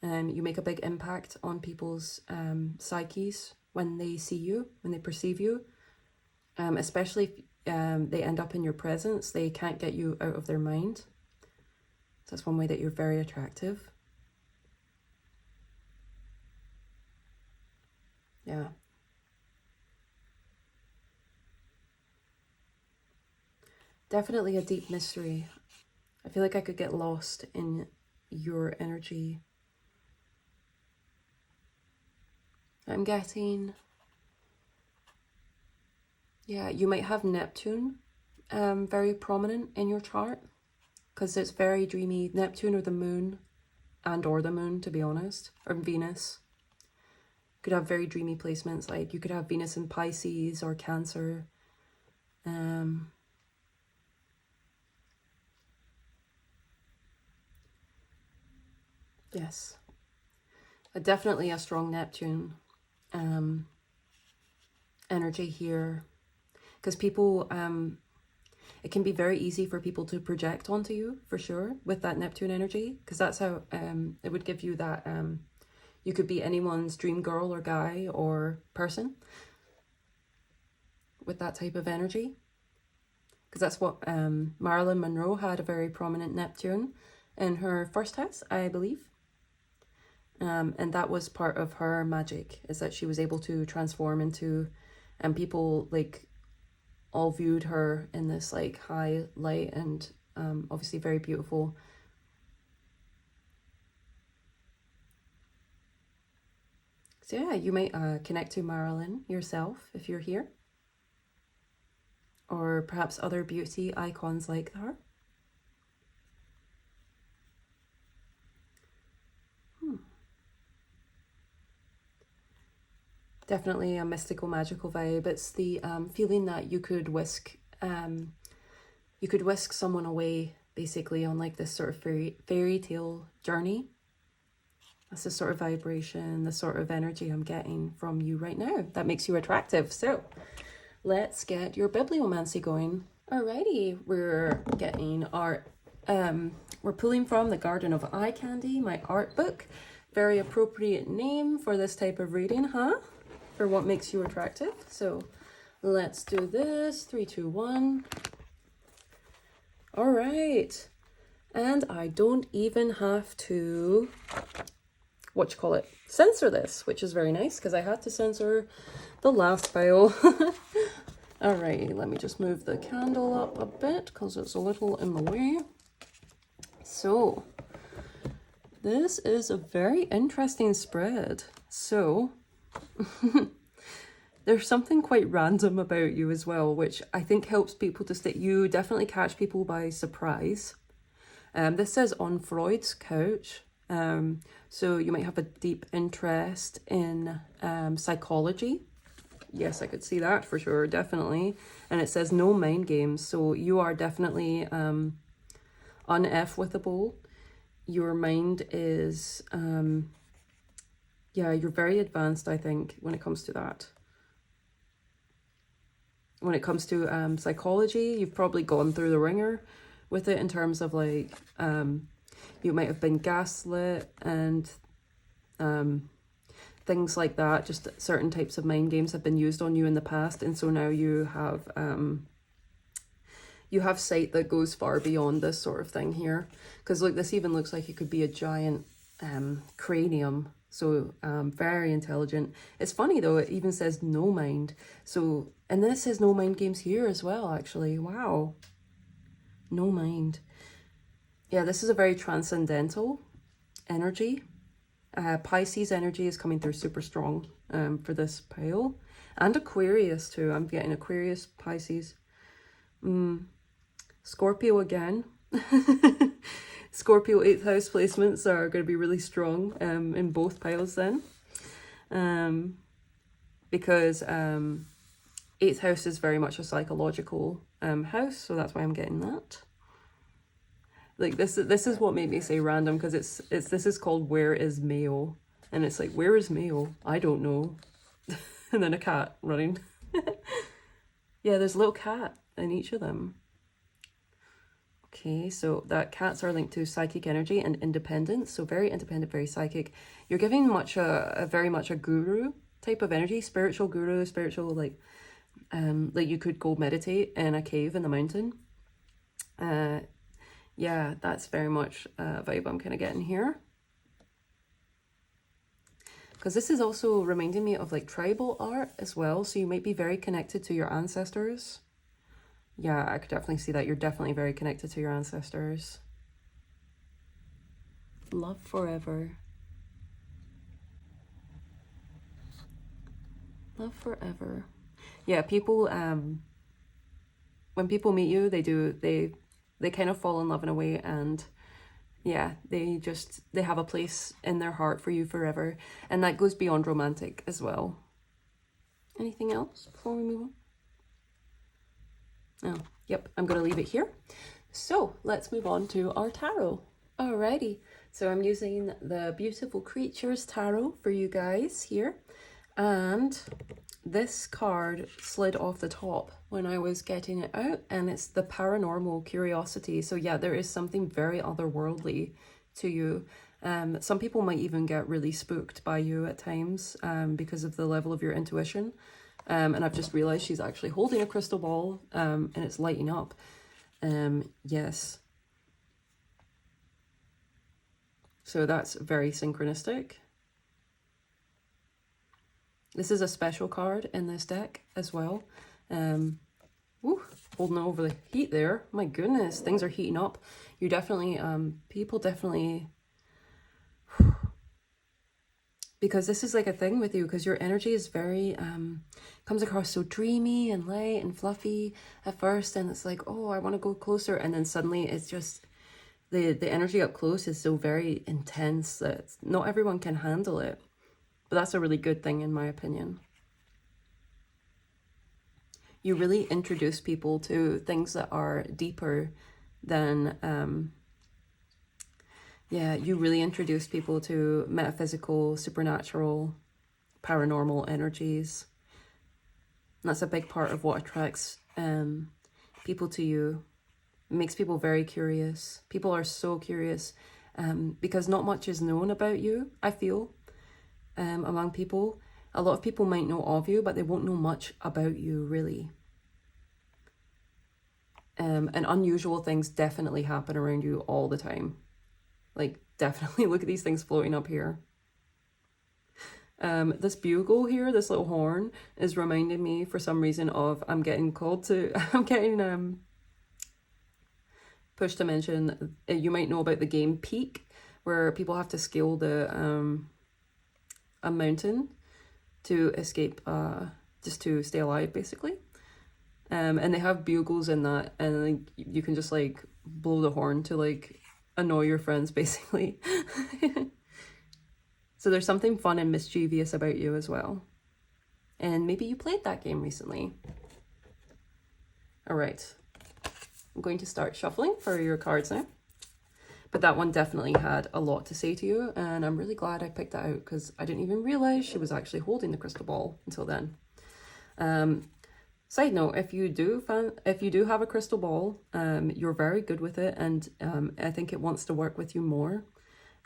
A: You make a big impact on people's psyches when they see you, when they perceive you. Especially if they end up in your presence, they can't get you out of their mind. So that's one way that you're very attractive. Yeah. Definitely a deep mystery. I feel like I could get lost in your energy. I'm getting, yeah, you might have Neptune very prominent in your chart because it's very dreamy. Neptune or the moon, or the moon, to be honest, or Venus. Could have very dreamy placements, like you could have Venus in Pisces or Cancer. Yes, definitely a strong Neptune energy here, because people, it can be very easy for people to project onto you, for sure, with that Neptune energy, because that's how it would give you that, you could be anyone's dream girl or guy or person with that type of energy, because that's what Marilyn Monroe had, a very prominent Neptune in her first house, I believe. And that was part of her magic, is that she was able to transform into, and people like all viewed her in this like high light and obviously very beautiful. So yeah, you might connect to Marilyn yourself if you're here, or perhaps other beauty icons like her. Definitely a mystical, magical vibe. It's the feeling that you could whisk someone away, basically, on like this sort of fairy tale journey. That's the sort of vibration, the sort of energy I'm getting from you right now that makes you attractive. So let's get your bibliomancy going. Alrighty, we're getting our, we're pulling from the Garden of Eye Candy, my art book. Very appropriate name for this type of reading, huh? For what makes you attractive. So let's do this. 3, 2, 1. All right. And I don't even have to, censor this, which is very nice because I had to censor the last pile. All right, let me just move the candle up a bit because it's a little in the way. So this is a very interesting spread. So there's something quite random about you as well, which I think helps people to stay. You definitely catch people by surprise. This says on Freud's couch. So you might have a deep interest in psychology. Yes, I could see that for sure, definitely. And it says no mind games. So you are definitely un-F-withable. Your mind is, yeah, you're very advanced, I think, when it comes to that. When it comes to psychology, you've probably gone through the ringer with it in terms of like, you might have been gaslit and things like that. Just certain types of mind games have been used on you in the past. And so now you have sight that goes far beyond this sort of thing here. Because look, this even looks like it could be a giant cranium. So very intelligent. It's funny though, it even says no mind. So, and then it says no mind games here as well, actually. Wow. No mind. Yeah, this is a very transcendental energy. Pisces energy is coming through super strong for this pile. And Aquarius too. I'm getting Aquarius, Pisces. Scorpio again. Scorpio 8th house placements are going to be really strong in both piles then. Because 8th house is very much a psychological house, so that's why I'm getting that. Like this is what made me say random, because this is called Where is Mayo? And it's like, where is Mayo? I don't know. And then a cat running. Yeah, there's a little cat in each of them. Okay, so that cats are linked to psychic energy and independence. So very independent, very psychic. You're giving very much a guru type of energy, spiritual guru, spiritual like you could go meditate in a cave in the mountain. Yeah, that's very much a vibe I'm kind of getting here. Because this is also reminding me of like tribal art as well. So you might be very connected to your ancestors. Yeah, I could definitely see that. You're definitely very connected to your ancestors. Love forever. Love forever. Yeah, people, when people meet you, they kind of fall in love in a way, and yeah, they have a place in their heart for you forever. And that goes beyond romantic as well. Anything else before we move on? Oh, yep, I'm going to leave it here. So let's move on to our tarot. Alrighty, so I'm using the Beautiful Creatures Tarot for you guys here. And this card slid off the top when I was getting it out, and it's the Paranormal Curiosity. So yeah, there is something very otherworldly to you. Some people might even get really spooked by you at times because of the level of your intuition. And I've just realized she's actually holding a crystal ball and it's lighting up. Yes. So that's very synchronistic. This is a special card in this deck as well. Holding over the heat there. My goodness, things are heating up. You definitely, people definitely... Because this is like a thing with you, because your energy is very, comes across so dreamy and light and fluffy at first, and it's like, oh, I want to go closer, and then suddenly it's just, the energy up close is so very intense that not everyone can handle it. But that's a really good thing in my opinion. You really introduce people to things that are deeper than, you really introduce people to metaphysical, supernatural, paranormal energies. And that's a big part of what attracts people to you. It makes people very curious. People are so curious because not much is known about you, I feel, among people. A lot of people might know of you, but they won't know much about you, really. And unusual things definitely happen around you all the time. Like, definitely look at these things floating up here. This bugle here, this little horn, is reminding me for some reason of I'm getting pushed to mention, you might know about the game Peak, where people have to scale a mountain to escape, just to stay alive, basically. And they have bugles in that, and like you can just like blow the horn to like annoy your friends, basically. So there's something fun and mischievous about you as well. And maybe you played that game recently. All right. I'm going to start shuffling for your cards now. But that one definitely had a lot to say to you, and I'm really glad I picked that out because I didn't even realize she was actually holding the crystal ball until then. Side note, if you do have a crystal ball, you're very good with it, and I think it wants to work with you more.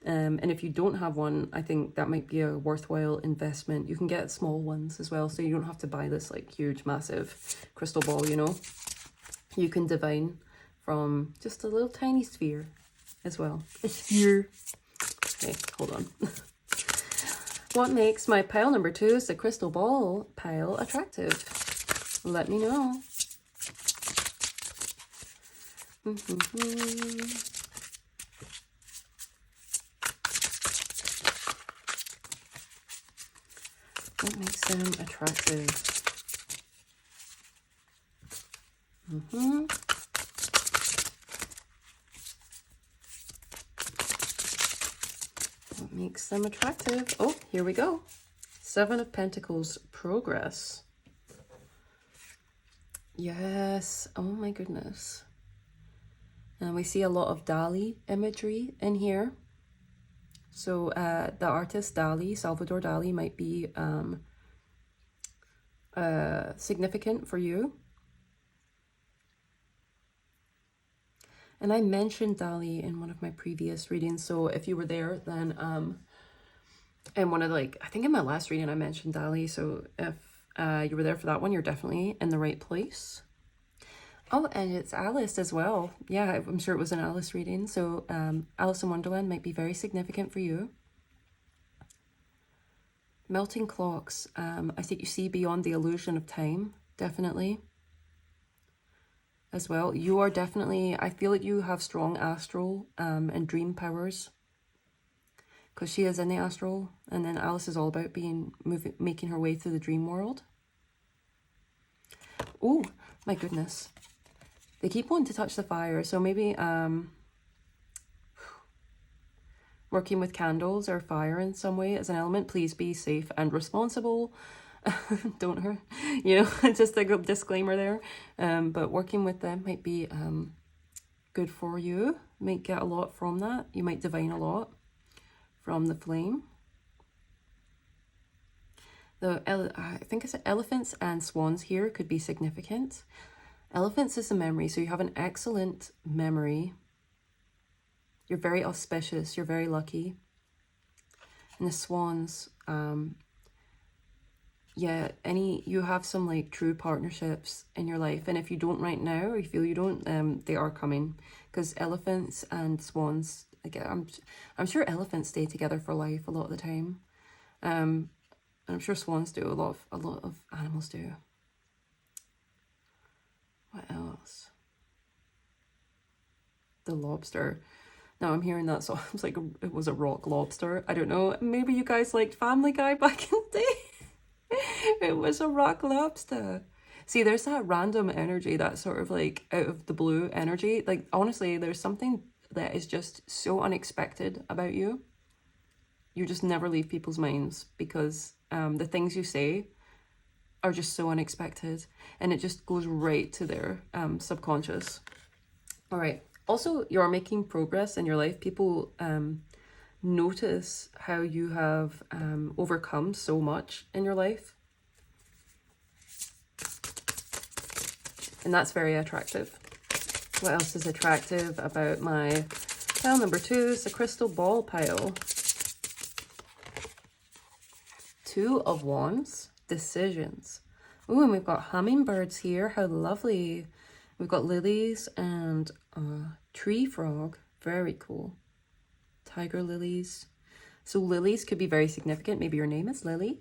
A: And if you don't have one, I think that might be a worthwhile investment. You can get small ones as well, so you don't have to buy this like huge, massive crystal ball, you know. You can divine from just a little tiny sphere as well. A sphere. Okay, hold on. What makes my pile number 2 is the crystal ball pile attractive? Let me know. What makes them attractive? What makes them attractive? Oh, here we go. 7 of Pentacles, progress. Yes. Oh my goodness. And we see a lot of Dali imagery in here. So the artist Dali, Salvador Dali, might be significant for you. And I mentioned Dali in one of my previous readings. So if you were there, then and one of I think in my last reading I mentioned Dali. So if you were there for that one, you're definitely in the right place. Oh, and it's Alice as well. Yeah, I'm sure it was an Alice reading. So Alice in Wonderland might be very significant for you. Melting clocks. I think you see beyond the illusion of time, definitely. As well. You are definitely, I feel like you have strong astral and dream powers. Because she is in the astral. And then Alice is all about making her way through the dream world. Oh, my goodness. They keep wanting to touch the fire, so maybe working with candles or fire in some way as an element. Please be safe and responsible. Don't hurt, you know, just a good disclaimer there. But working with them might be good for you. You might get a lot from that. You might divine a lot from the flame. I think it's elephants and swans here could be significant. Elephants is a memory, so you have an excellent memory. You're very auspicious, you're very lucky. And the swans, you have some like true partnerships in your life. And if you don't right now, or you feel you don't, they are coming. Because elephants and swans, again, I'm sure elephants stay together for life a lot of the time. And I'm sure swans do, a lot of animals do. What else? The lobster. Now I'm hearing that, so I was like, it was a rock lobster. I don't know. Maybe you guys liked Family Guy back in the day. It was a rock lobster. See, there's that random energy, that sort of like out of the blue energy. Like, honestly, there's something that is just so unexpected about you. You just never leave people's minds because the things you say are just so unexpected, and it just goes right to their subconscious. All right. Also, you're making progress in your life. People notice how you have overcome so much in your life. And that's very attractive. What else is attractive about my pile number 2 is the crystal ball pile. 2 of Wands, decisions. Ooh, and we've got hummingbirds here. How lovely. We've got lilies and tree frog. Very cool. Tiger lilies. So lilies could be very significant. Maybe your name is Lily.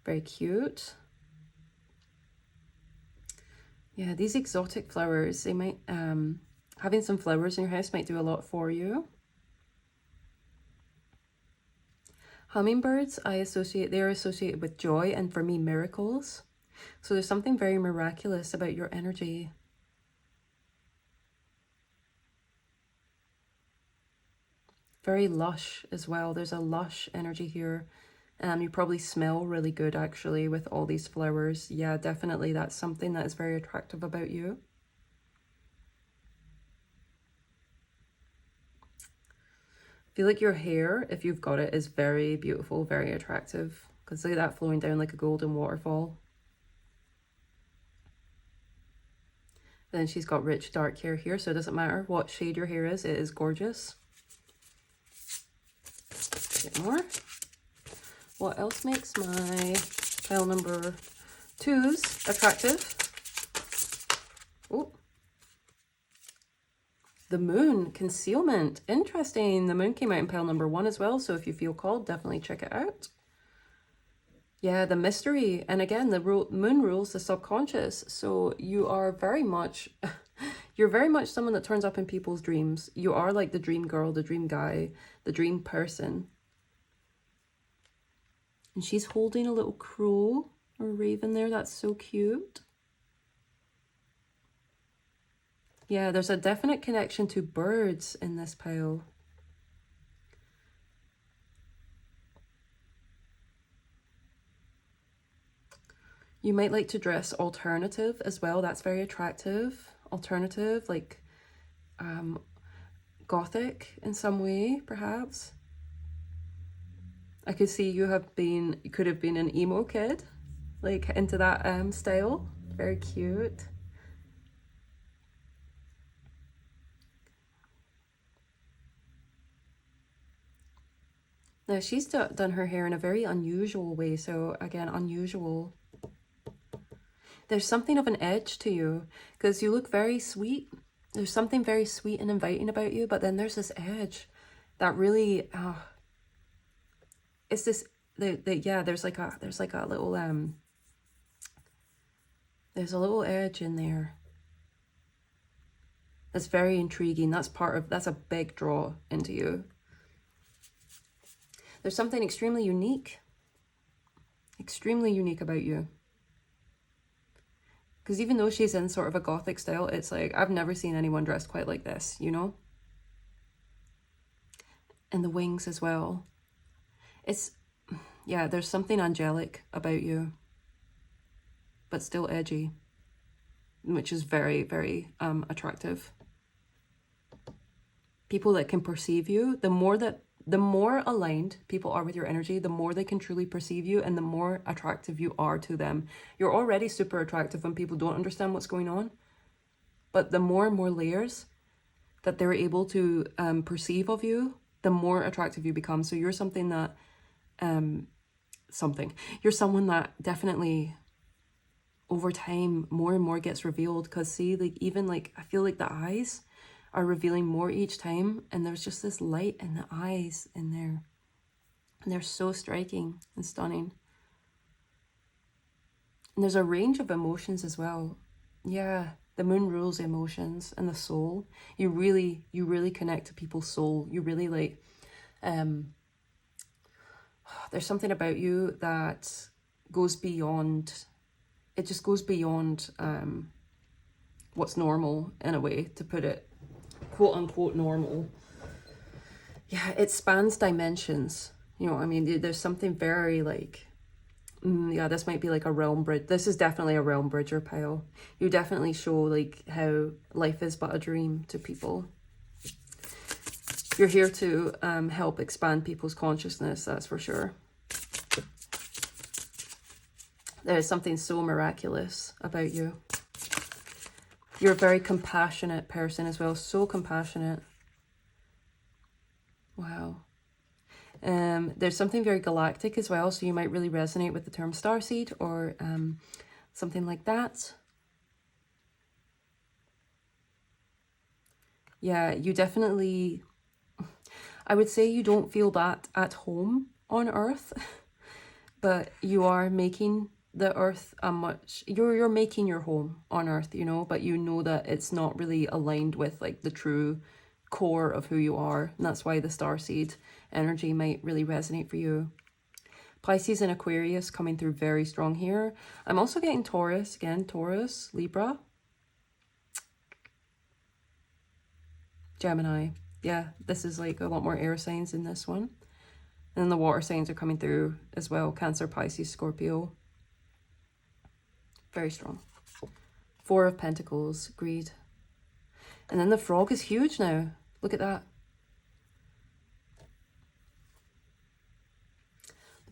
A: Very cute. Yeah, these exotic flowers, they might, having some flowers in your house might do a lot for you. Hummingbirds, they're associated with joy and, for me, miracles. So there's something very miraculous about your energy. Very lush as well. There's a lush energy here. You probably smell really good, actually, with all these flowers. Yeah, definitely. That's something that is very attractive about you. I feel like your hair, if you've got it, is very beautiful, very attractive. Because look at that flowing down like a golden waterfall. Then she's got rich dark hair here, so it doesn't matter what shade your hair is, it is gorgeous. Get more. What else makes my pile number 2s attractive? Oh, the moon, concealment. Interesting. The moon came out in pile number 1 as well, so if you feel called, definitely check it out. Yeah, the mystery. And again, the moon rules the subconscious. So you are very much, you're very much someone that turns up in people's dreams. You are like the dream girl, the dream guy, the dream person. And she's holding a little crow or raven there. That's so cute. Yeah, there's a definite connection to birds in this pile. You might like to dress alternative as well. That's very attractive. Alternative, like gothic in some way, perhaps. I could see you could have been an emo kid, like into that style. Very cute. Now she's done her hair in a very unusual way. So again, unusual. There's something of an edge to you because you look very sweet. There's something very sweet and inviting about you, but then there's this edge that really, it's this, yeah, there's like a little, there's a little edge in there. That's very intriguing. That's a big draw into you. There's something extremely unique about you. Because even though she's in sort of a gothic style, it's like, I've never seen anyone dressed quite like this, you know? And the wings as well. Yeah, there's something angelic about you, but still edgy, which is very, very attractive. People that can perceive you, the more aligned people are with your energy, the more they can truly perceive you and the more attractive you are to them. You're already super attractive when people don't understand what's going on, but the more and more layers that they're able to perceive of you, the more attractive you become. So you're something that, you're someone that definitely over time more and more gets revealed. Because see, like even like, I feel like the eyes are revealing more each time, and there's just this light in the eyes in there, and they're so striking and stunning. And there's a range of emotions as well. Yeah, the moon rules emotions and the soul. You really connect to people's soul. You really like, there's something about you that goes beyond, it just goes beyond what's normal, in a way, to put it, quote unquote normal. Yeah, it spans dimensions. You know what I mean? There's something very like Yeah, this might be like a realm bridge. This is definitely a realm bridger pile. You definitely show like how life is but a dream to people. You're here to help expand people's consciousness, that's for sure. There is something so miraculous about you. You're a very compassionate person as well, so compassionate. Wow. There's something very galactic as well, so you might really resonate with the term starseed or something like that. Yeah, you definitely, I would say you don't feel that at home on Earth, but you are making the Earth you're making your home on Earth, you know, but you know that it's not really aligned with like the true core of who you are, and that's why the starseed energy might really resonate for you. Pisces and Aquarius coming through very strong here. I'm also getting Taurus again, Taurus, Libra, Gemini. Yeah, this is like a lot more air signs in this one. And then the water signs are coming through as well, Cancer, Pisces, Scorpio. Very strong. Four of Pentacles, greed. And then the frog is huge now. Look at that.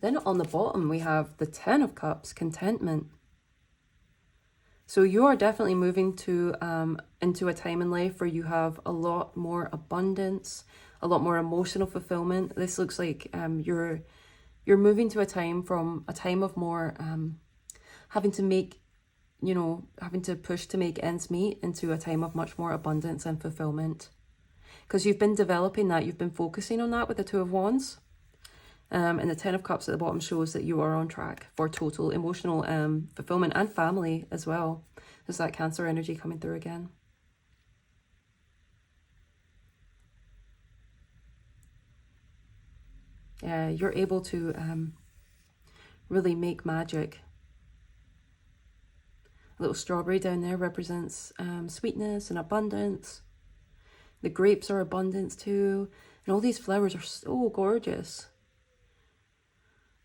A: Then on the bottom, we have the Ten of Cups, contentment. So you are definitely moving to into a time in life where you have a lot more abundance, a lot more emotional fulfillment. This looks like you're moving to a time from a time of more having to make, you know, having to push to make ends meet into a time of much more abundance and fulfillment. Because you've been developing that, you've been focusing on that with the Two of Wands. And the Ten of Cups at the bottom shows that you are on track for total emotional fulfillment and family as well. There's that Cancer energy coming through again. Yeah, you're able to really make magic. A little strawberry down there represents sweetness and abundance. The grapes are abundance too. And all these flowers are so gorgeous.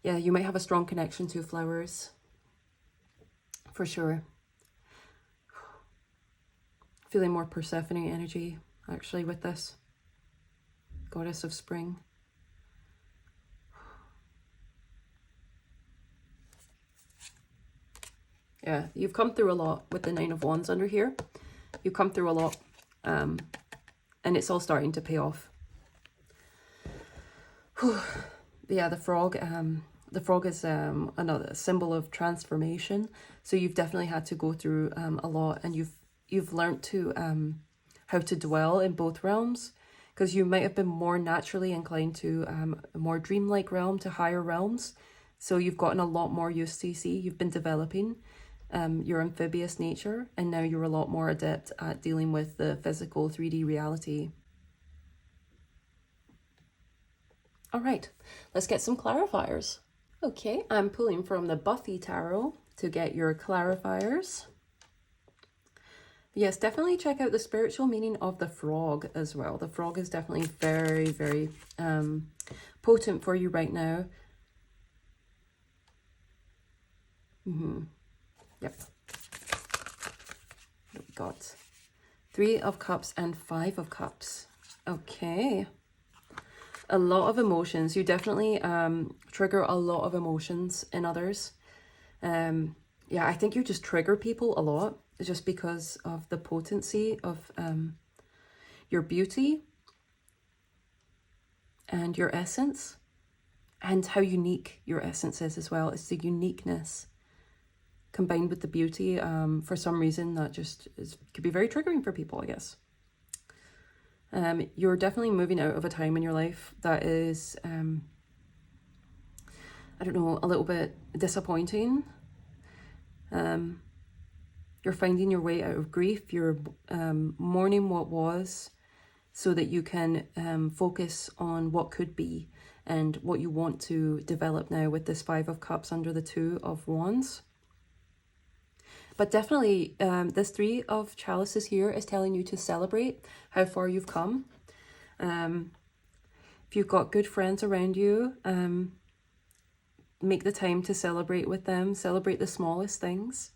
A: Yeah, you might have a strong connection to flowers, for sure. Feeling more Persephone energy, actually, with this. Goddess of spring. Yeah, you've come through a lot with the Nine of Wands under here. You've come through a lot, and it's all starting to pay off. Yeah, the frog. The frog is another symbol of transformation. So you've definitely had to go through a lot, and you've learned to how to dwell in both realms, because you might have been more naturally inclined to a more dreamlike realm, to higher realms. So you've gotten a lot more used to, see, you've been developing your amphibious nature, and now you're a lot more adept at dealing with the physical 3D reality. All right, let's get some clarifiers. Okay, I'm pulling from the Buffy Tarot to get your clarifiers. Yes, definitely check out the spiritual meaning of the frog as well. The frog is definitely very, very potent for you right now. Yep. What we got? Three of Cups and Five of Cups. Okay. A lot of emotions. You definitely trigger a lot of emotions in others. Yeah, I think you just trigger people a lot just because of the potency of your beauty and your essence, and how unique your essence is as well. It's the uniqueness combined with the beauty. For some reason that just could be very triggering for people, I guess. You're definitely moving out of a time in your life that is, I don't know, a little bit disappointing. You're finding your way out of grief. You're mourning what was so that you can focus on what could be and what you want to develop now with this Five of Cups under the Two of Wands. But definitely this Three of Chalices here is telling you to celebrate how far you've come. If you've got good friends around you, make the time to celebrate with them. Celebrate the smallest things.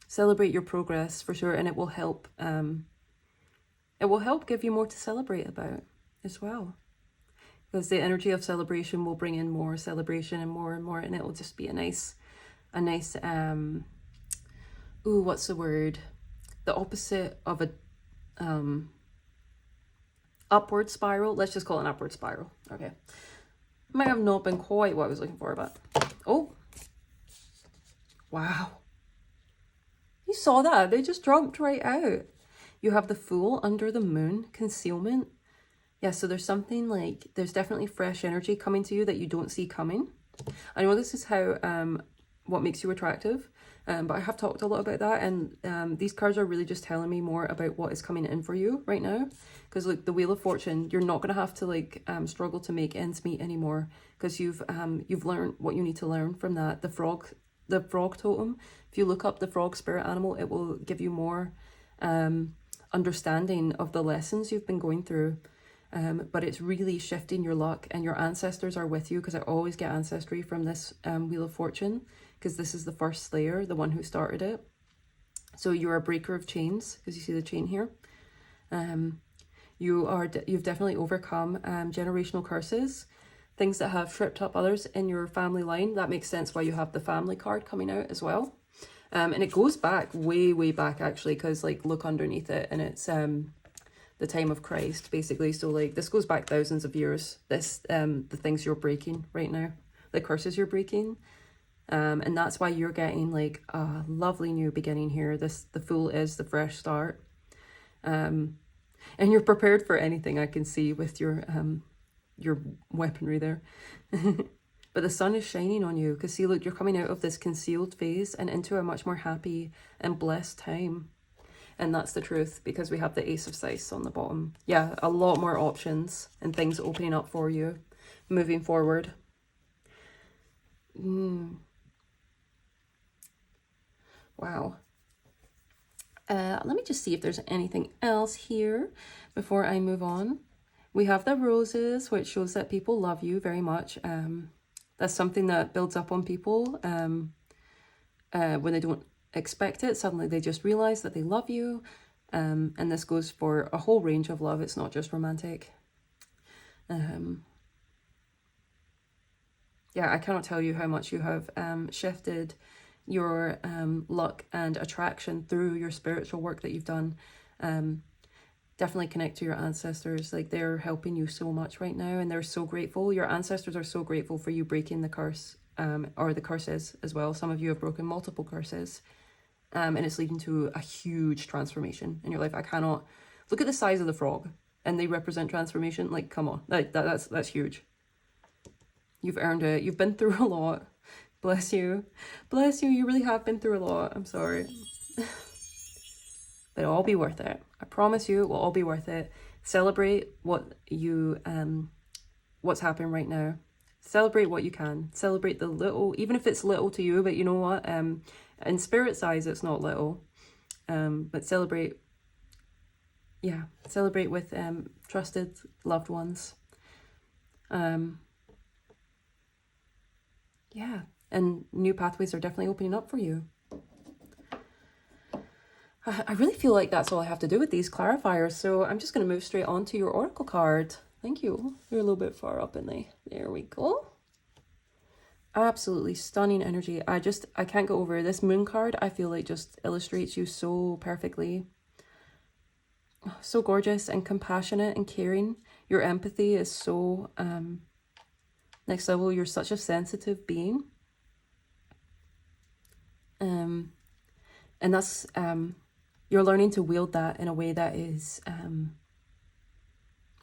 A: Celebrate your progress for sure, and it will help. It will help give you more to celebrate about as well, because the energy of celebration will bring in more celebration and more, and it will just be a nice ooh, what's the word? The opposite of a upward spiral. Let's just call it an upward spiral. Okay. Might have not been quite what I was looking for, but oh, wow. You saw that? They just dropped right out. You have the Fool, Under the Moon, Concealment. Yeah, so there's something like, there's definitely fresh energy coming to you that you don't see coming. I know this is how, what makes you attractive, but I have talked a lot about that, and these cards are really just telling me more about what is coming in for you right now. Because like the Wheel of Fortune, you're not going to have to like struggle to make ends meet anymore, because you've learned what you need to learn from that. The frog totem, if you look up the frog spirit animal, it will give you more understanding of the lessons you've been going through. But it's really shifting your luck, and your ancestors are with you, because I always get ancestry from this Wheel of Fortune, because this is the first slayer, the one who started it. So you're a breaker of chains, because you see the chain here. You've definitely overcome generational curses, things that have tripped up others in your family line. That makes sense why you have the family card coming out as well. And it goes back way back actually, because like look underneath it, and it's the time of Christ basically. So like this goes back thousands of years, this the things you're breaking right now, the curses you're breaking, and that's why you're getting like a lovely new beginning here. The Fool is the fresh start, and you're prepared for anything, I can see with your weaponry there. But the sun is shining on you, because see, look, you're coming out of this concealed phase and into a much more happy and blessed time. And that's the truth, because we have the Ace of Scythes on the bottom. Yeah, a lot more options and things opening up for you moving forward. Wow. Let me just see if there's anything else here before I move on. We have the roses, which shows that people love you very much. That's something that builds up on people when they don't expect it. Suddenly they just realize that they love you. And this goes for a whole range of love. It's not just romantic. Yeah, I cannot tell you how much you have shifted your luck and attraction through your spiritual work that you've done. Definitely connect to your ancestors. Like, they're helping you so much right now, and they're so grateful. Your ancestors are so grateful for you breaking the curse, or the curses as well. Some of you have broken multiple curses, and it's leading to a huge transformation in your life. I cannot look at the size of the frog, and they represent transformation. Like, come on, that's huge. You've earned it. You've been through a lot. Bless you. Bless you. You really have been through a lot. I'm sorry. But it'll all be worth it. I promise you, it will all be worth it. Celebrate what you, what's happening right now. Celebrate what you can. Celebrate the little, even if it's little to you, but you know what? In spirit's eyes, it's not little. But celebrate, yeah, celebrate with trusted loved ones. Yeah, and new pathways are definitely opening up for you. I really feel like that's all I have to do with these clarifiers, so I'm just going to move straight on to your oracle card. Thank you. You're a little bit far up in there we go. Absolutely stunning energy. I can't go over this moon card. I feel like just illustrates you so perfectly. So gorgeous and compassionate and caring. Your empathy is so next level. You're such a sensitive being. And that's you're learning to wield that in a way that is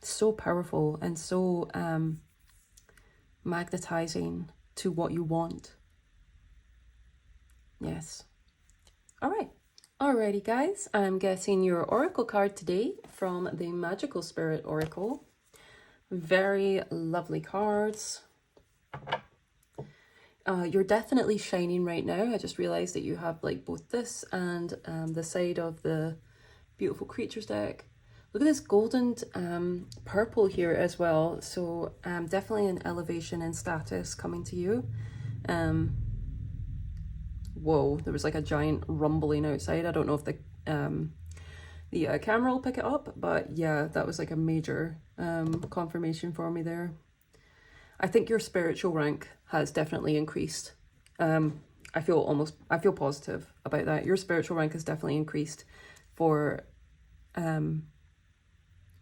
A: so powerful and so magnetizing to what you want. Yes. All right. Alrighty, guys. I'm getting your oracle card today from the Magical Spirit Oracle. Very lovely cards. You're definitely shining right now. I just realized that you have like both this and the side of the Beautiful Creatures deck. Look at this golden purple here as well. So definitely an elevation in status coming to you. Whoa, there was like a giant rumbling outside. I don't know if the camera will pick it up, but yeah, that was like a major confirmation for me there. I think your spiritual rank has definitely increased. I feel positive about that. Your spiritual rank has definitely increased for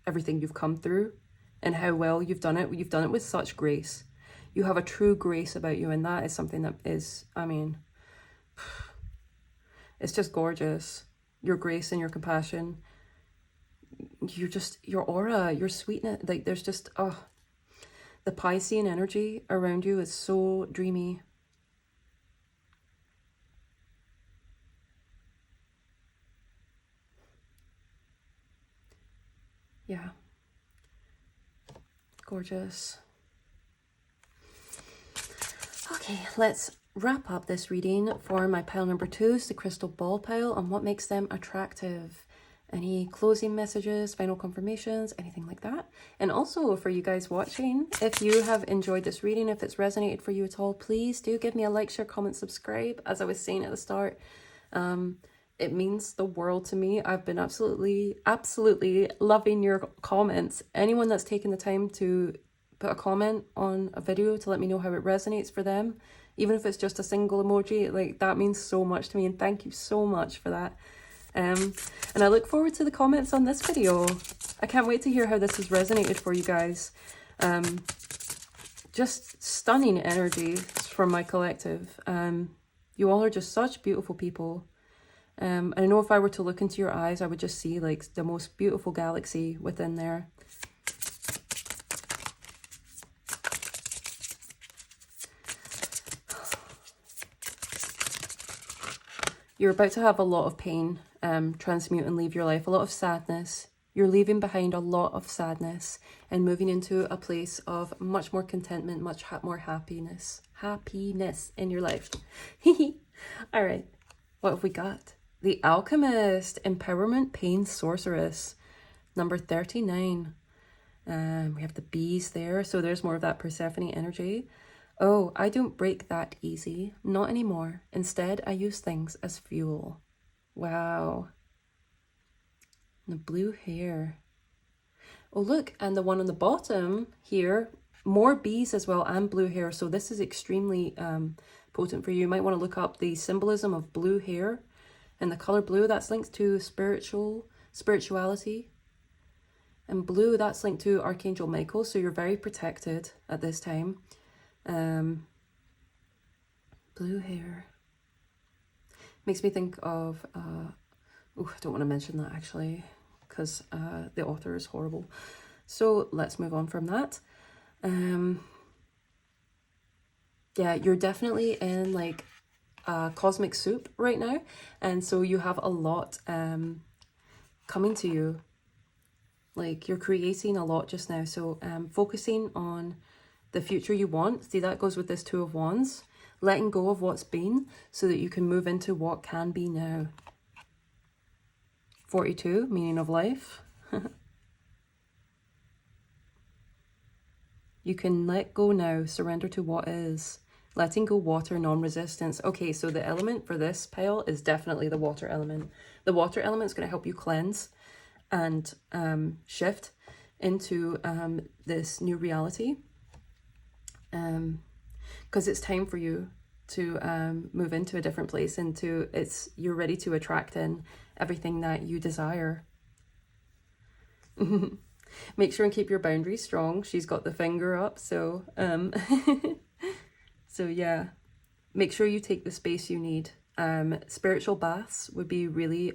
A: everything you've come through and how well you've done it. You've done it with such grace. You have a true grace about you, and that is something that is, I mean, it's just gorgeous. Your grace and your compassion. You're just, your aura, your sweetness, like there's just, oh, the Piscean energy around you is so dreamy. Yeah. Gorgeous. Okay, let's wrap up this reading for my pile number 2, the crystal ball pile, on what makes them attractive. Any closing messages, final confirmations, anything like that. And also for you guys watching, if you have enjoyed this reading, if it's resonated for you at all, please do give me a like, share, comment, subscribe. As I was saying at the start, it means the world to me. I've been absolutely loving your comments. Anyone that's taken the time to put a comment on a video to let me know how it resonates for them, even if it's just a single emoji, like that means so much to me, and thank you so much for that. And I look forward to the comments on this video. I can't wait to hear how this has resonated for you guys. Just stunning energy from my collective. You all are just such beautiful people. And I know if I were to look into your eyes, I would just see like the most beautiful galaxy within there. You're about to have a lot of pain transmute and leave your life, a lot of sadness. You're leaving behind a lot of sadness and moving into a place of much more contentment, much more happiness in your life. All right, what have we got? The Alchemist, Empowerment, Pain, Sorceress, number 39. We have the bees there, so there's more of that Persephone energy. Oh, I don't break that easy. Not anymore. Instead, I use things as fuel. Wow. And the blue hair. Oh, look, and the one on the bottom here, more bees as well, and blue hair. So this is extremely potent for you. You might want to look up the symbolism of blue hair and the color blue. That's linked to spirituality. And blue, that's linked to Archangel Michael. So you're very protected at this time. Blue hair makes me think of I don't want to mention that actually, because the author is horrible, so let's move on from that. Yeah, you're definitely in like cosmic soup right now, and so you have a lot coming to you, like you're creating a lot just now, so focusing on the future you want. See, that goes with this Two of Wands. Letting go of what's been so that you can move into what can be now. 42, meaning of life. You can let go now, surrender to what is. Letting go, water, non-resistance. Okay, so the element for this pile is definitely the water element. The water element is going to help you cleanse and shift into this new reality. Because it's time for you to move into a different place, you're ready to attract in everything that you desire. Make sure and keep your boundaries strong. She's got the finger up, so so yeah, make sure you take the space you need. Spiritual baths would be really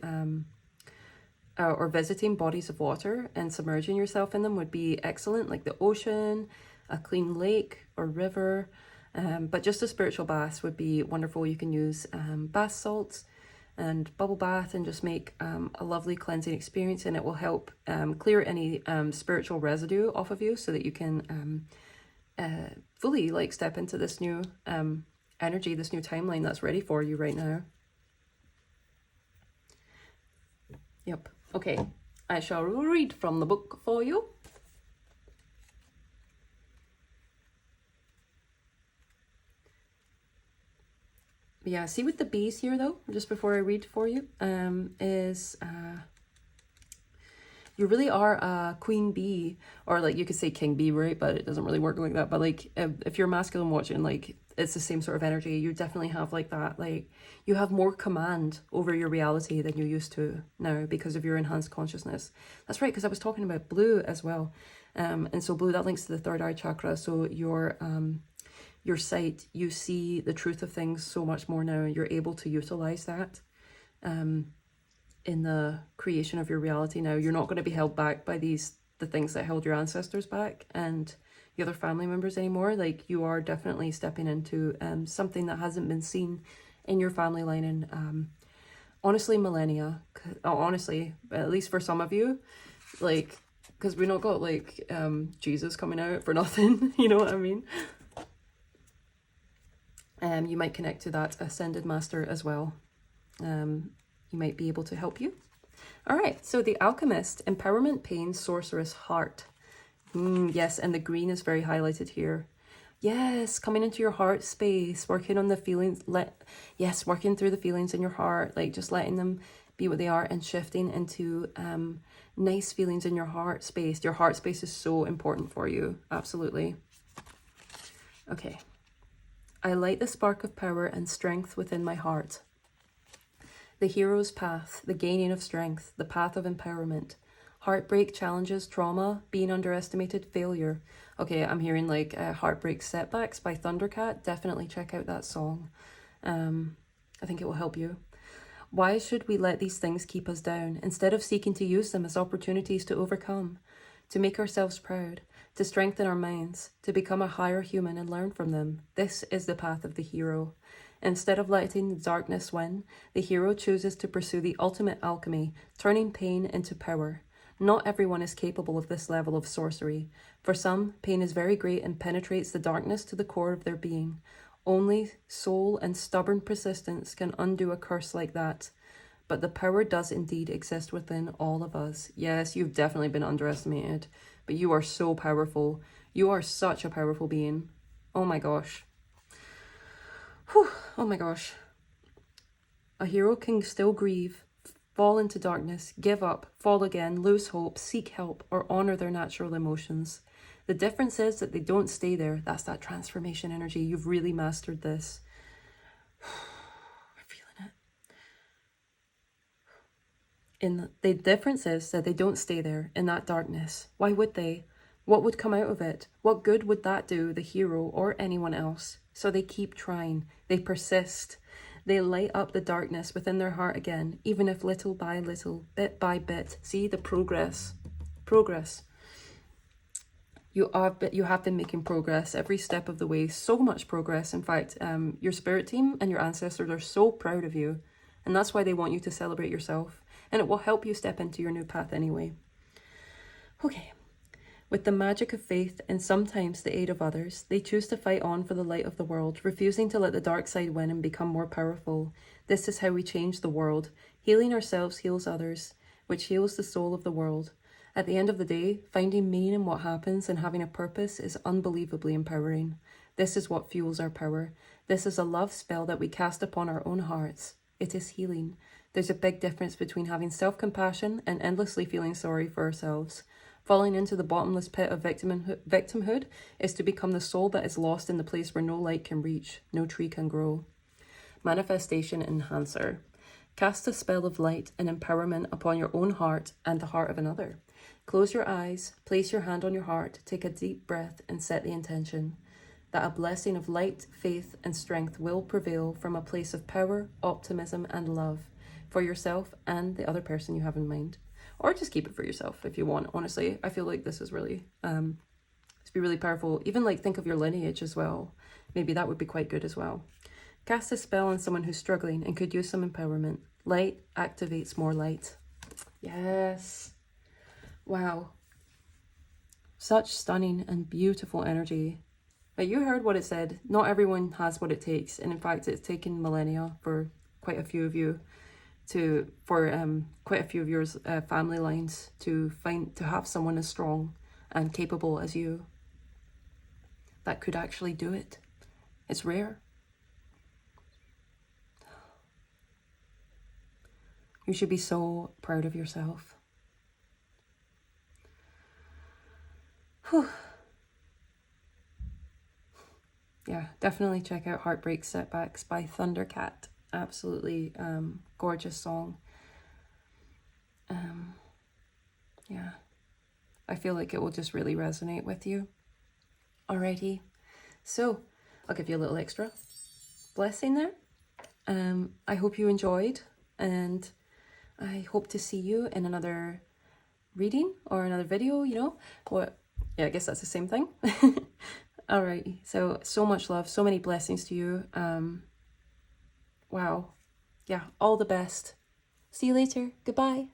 A: or visiting bodies of water and submerging yourself in them would be excellent, like the ocean, a clean lake or river. But just a spiritual bath would be wonderful. You can use bath salts and bubble bath and just make a lovely cleansing experience, and it will help clear any spiritual residue off of you so that you can fully like step into this new energy, this new timeline that's ready for you right now. Yep. Okay. I shall read from the book for you. Yeah, see with the bees here though, just before I read for you, you really are a queen bee, or like you could say king bee, right? But it doesn't really work like that. But like if you're masculine watching, like it's the same sort of energy. You definitely have like that, like you have more command over your reality than you used to now because of your enhanced consciousness. That's right, because I was talking about blue as well. And so blue, that links to the third eye chakra. So your sight, you see the truth of things so much more now. You're able to utilize that in the creation of your reality now. You're not going to be held back by the things that held your ancestors back and the other family members anymore. Like you are definitely stepping into something that hasn't been seen in your family line in honestly millennia. Honestly, at least for some of you, like, because we not got like Jesus coming out for nothing. You know what I mean? You might connect to that ascended master as well. He might be able to help you. All right, so the alchemist, empowerment, pain, sorceress, heart. Yes, and the green is very highlighted here. Yes, coming into your heart space, working on the feelings. Working through the feelings in your heart, like just letting them be what they are and shifting into nice feelings in your heart space. Your heart space is so important for you, absolutely. Okay. I light the spark of power and strength within my heart. The hero's path, the gaining of strength, the path of empowerment. Heartbreak, challenges, trauma, being underestimated, failure. Okay, I'm hearing like Heartbreak Setbacks by Thundercat. Definitely check out that song. I think it will help you. Why should we let these things keep us down instead of seeking to use them as opportunities to overcome, to make ourselves proud, to strengthen our minds, to become a higher human and learn from them? This is the path of the hero. Instead of letting the darkness win, the hero chooses to pursue the ultimate alchemy, turning pain into power. Not everyone is capable of this level of sorcery. For some, pain is very great and penetrates the darkness to the core of their being. Only soul and stubborn persistence can undo a curse like that. But the power does indeed exist within all of us. Yes, you've definitely been underestimated, but you are so powerful. You are such a powerful being. Oh my gosh. Whew, oh my gosh. A hero can still grieve, fall into darkness, give up, fall again, lose hope, seek help, or honor their natural emotions. The difference is that they don't stay there. That's that transformation energy. You've really mastered this. I'm feeling it. The difference is that they don't stay there in that darkness. Why would they? What would come out of it? What good would that do the hero or anyone else? So they keep trying. They persist. They light up the darkness within their heart again, even if little by little, bit by bit. See the progress. Progress. You have been making progress every step of the way. So much progress. In fact, your spirit team and your ancestors are so proud of you. And that's why they want you to celebrate yourself. And it will help you step into your new path anyway. Okay. With the magic of faith and sometimes the aid of others, they choose to fight on for the light of the world, refusing to let the dark side win and become more powerful. This is how we change the world. Healing ourselves heals others, which heals the soul of the world. At the end of the day, finding meaning in what happens and having a purpose is unbelievably empowering. This is what fuels our power. This is a love spell that we cast upon our own hearts. It is healing. There's a big difference between having self-compassion and endlessly feeling sorry for ourselves. Falling into the bottomless pit of victimhood is to become the soul that is lost in the place where no light can reach, no tree can grow. Manifestation Enhancer. Cast a spell of light and empowerment upon your own heart and the heart of another. Close your eyes, place your hand on your heart, take a deep breath and set the intention that a blessing of light, faith and strength will prevail from a place of power, optimism and love for yourself and the other person you have in mind. Or just keep it for yourself if you want. Honestly, I feel like this is really, it's be really powerful. Even like think of your lineage as well. Maybe that would be quite good as well. Cast a spell on someone who's struggling and could use some empowerment. Light activates more light. Yes. Wow. Such stunning and beautiful energy. But you heard what it said. Not everyone has what it takes. And in fact, it's taken millennia for quite a few of you for quite a few of your family lines to have someone as strong and capable as you that could actually do it. It's rare. You should be so proud of yourself. Whew. Yeah, definitely check out Heartbreak Setbacks by Thundercat. Absolutely gorgeous song. Yeah, I feel like it will just really resonate with you. Alrighty, so I'll give you a little extra blessing there. I hope you enjoyed, and I hope to see you in another reading or another video, you know. What? Yeah, I guess that's the same thing. Alrighty, so much love, so many blessings to you. Wow. Yeah, all the best. See you later. Goodbye.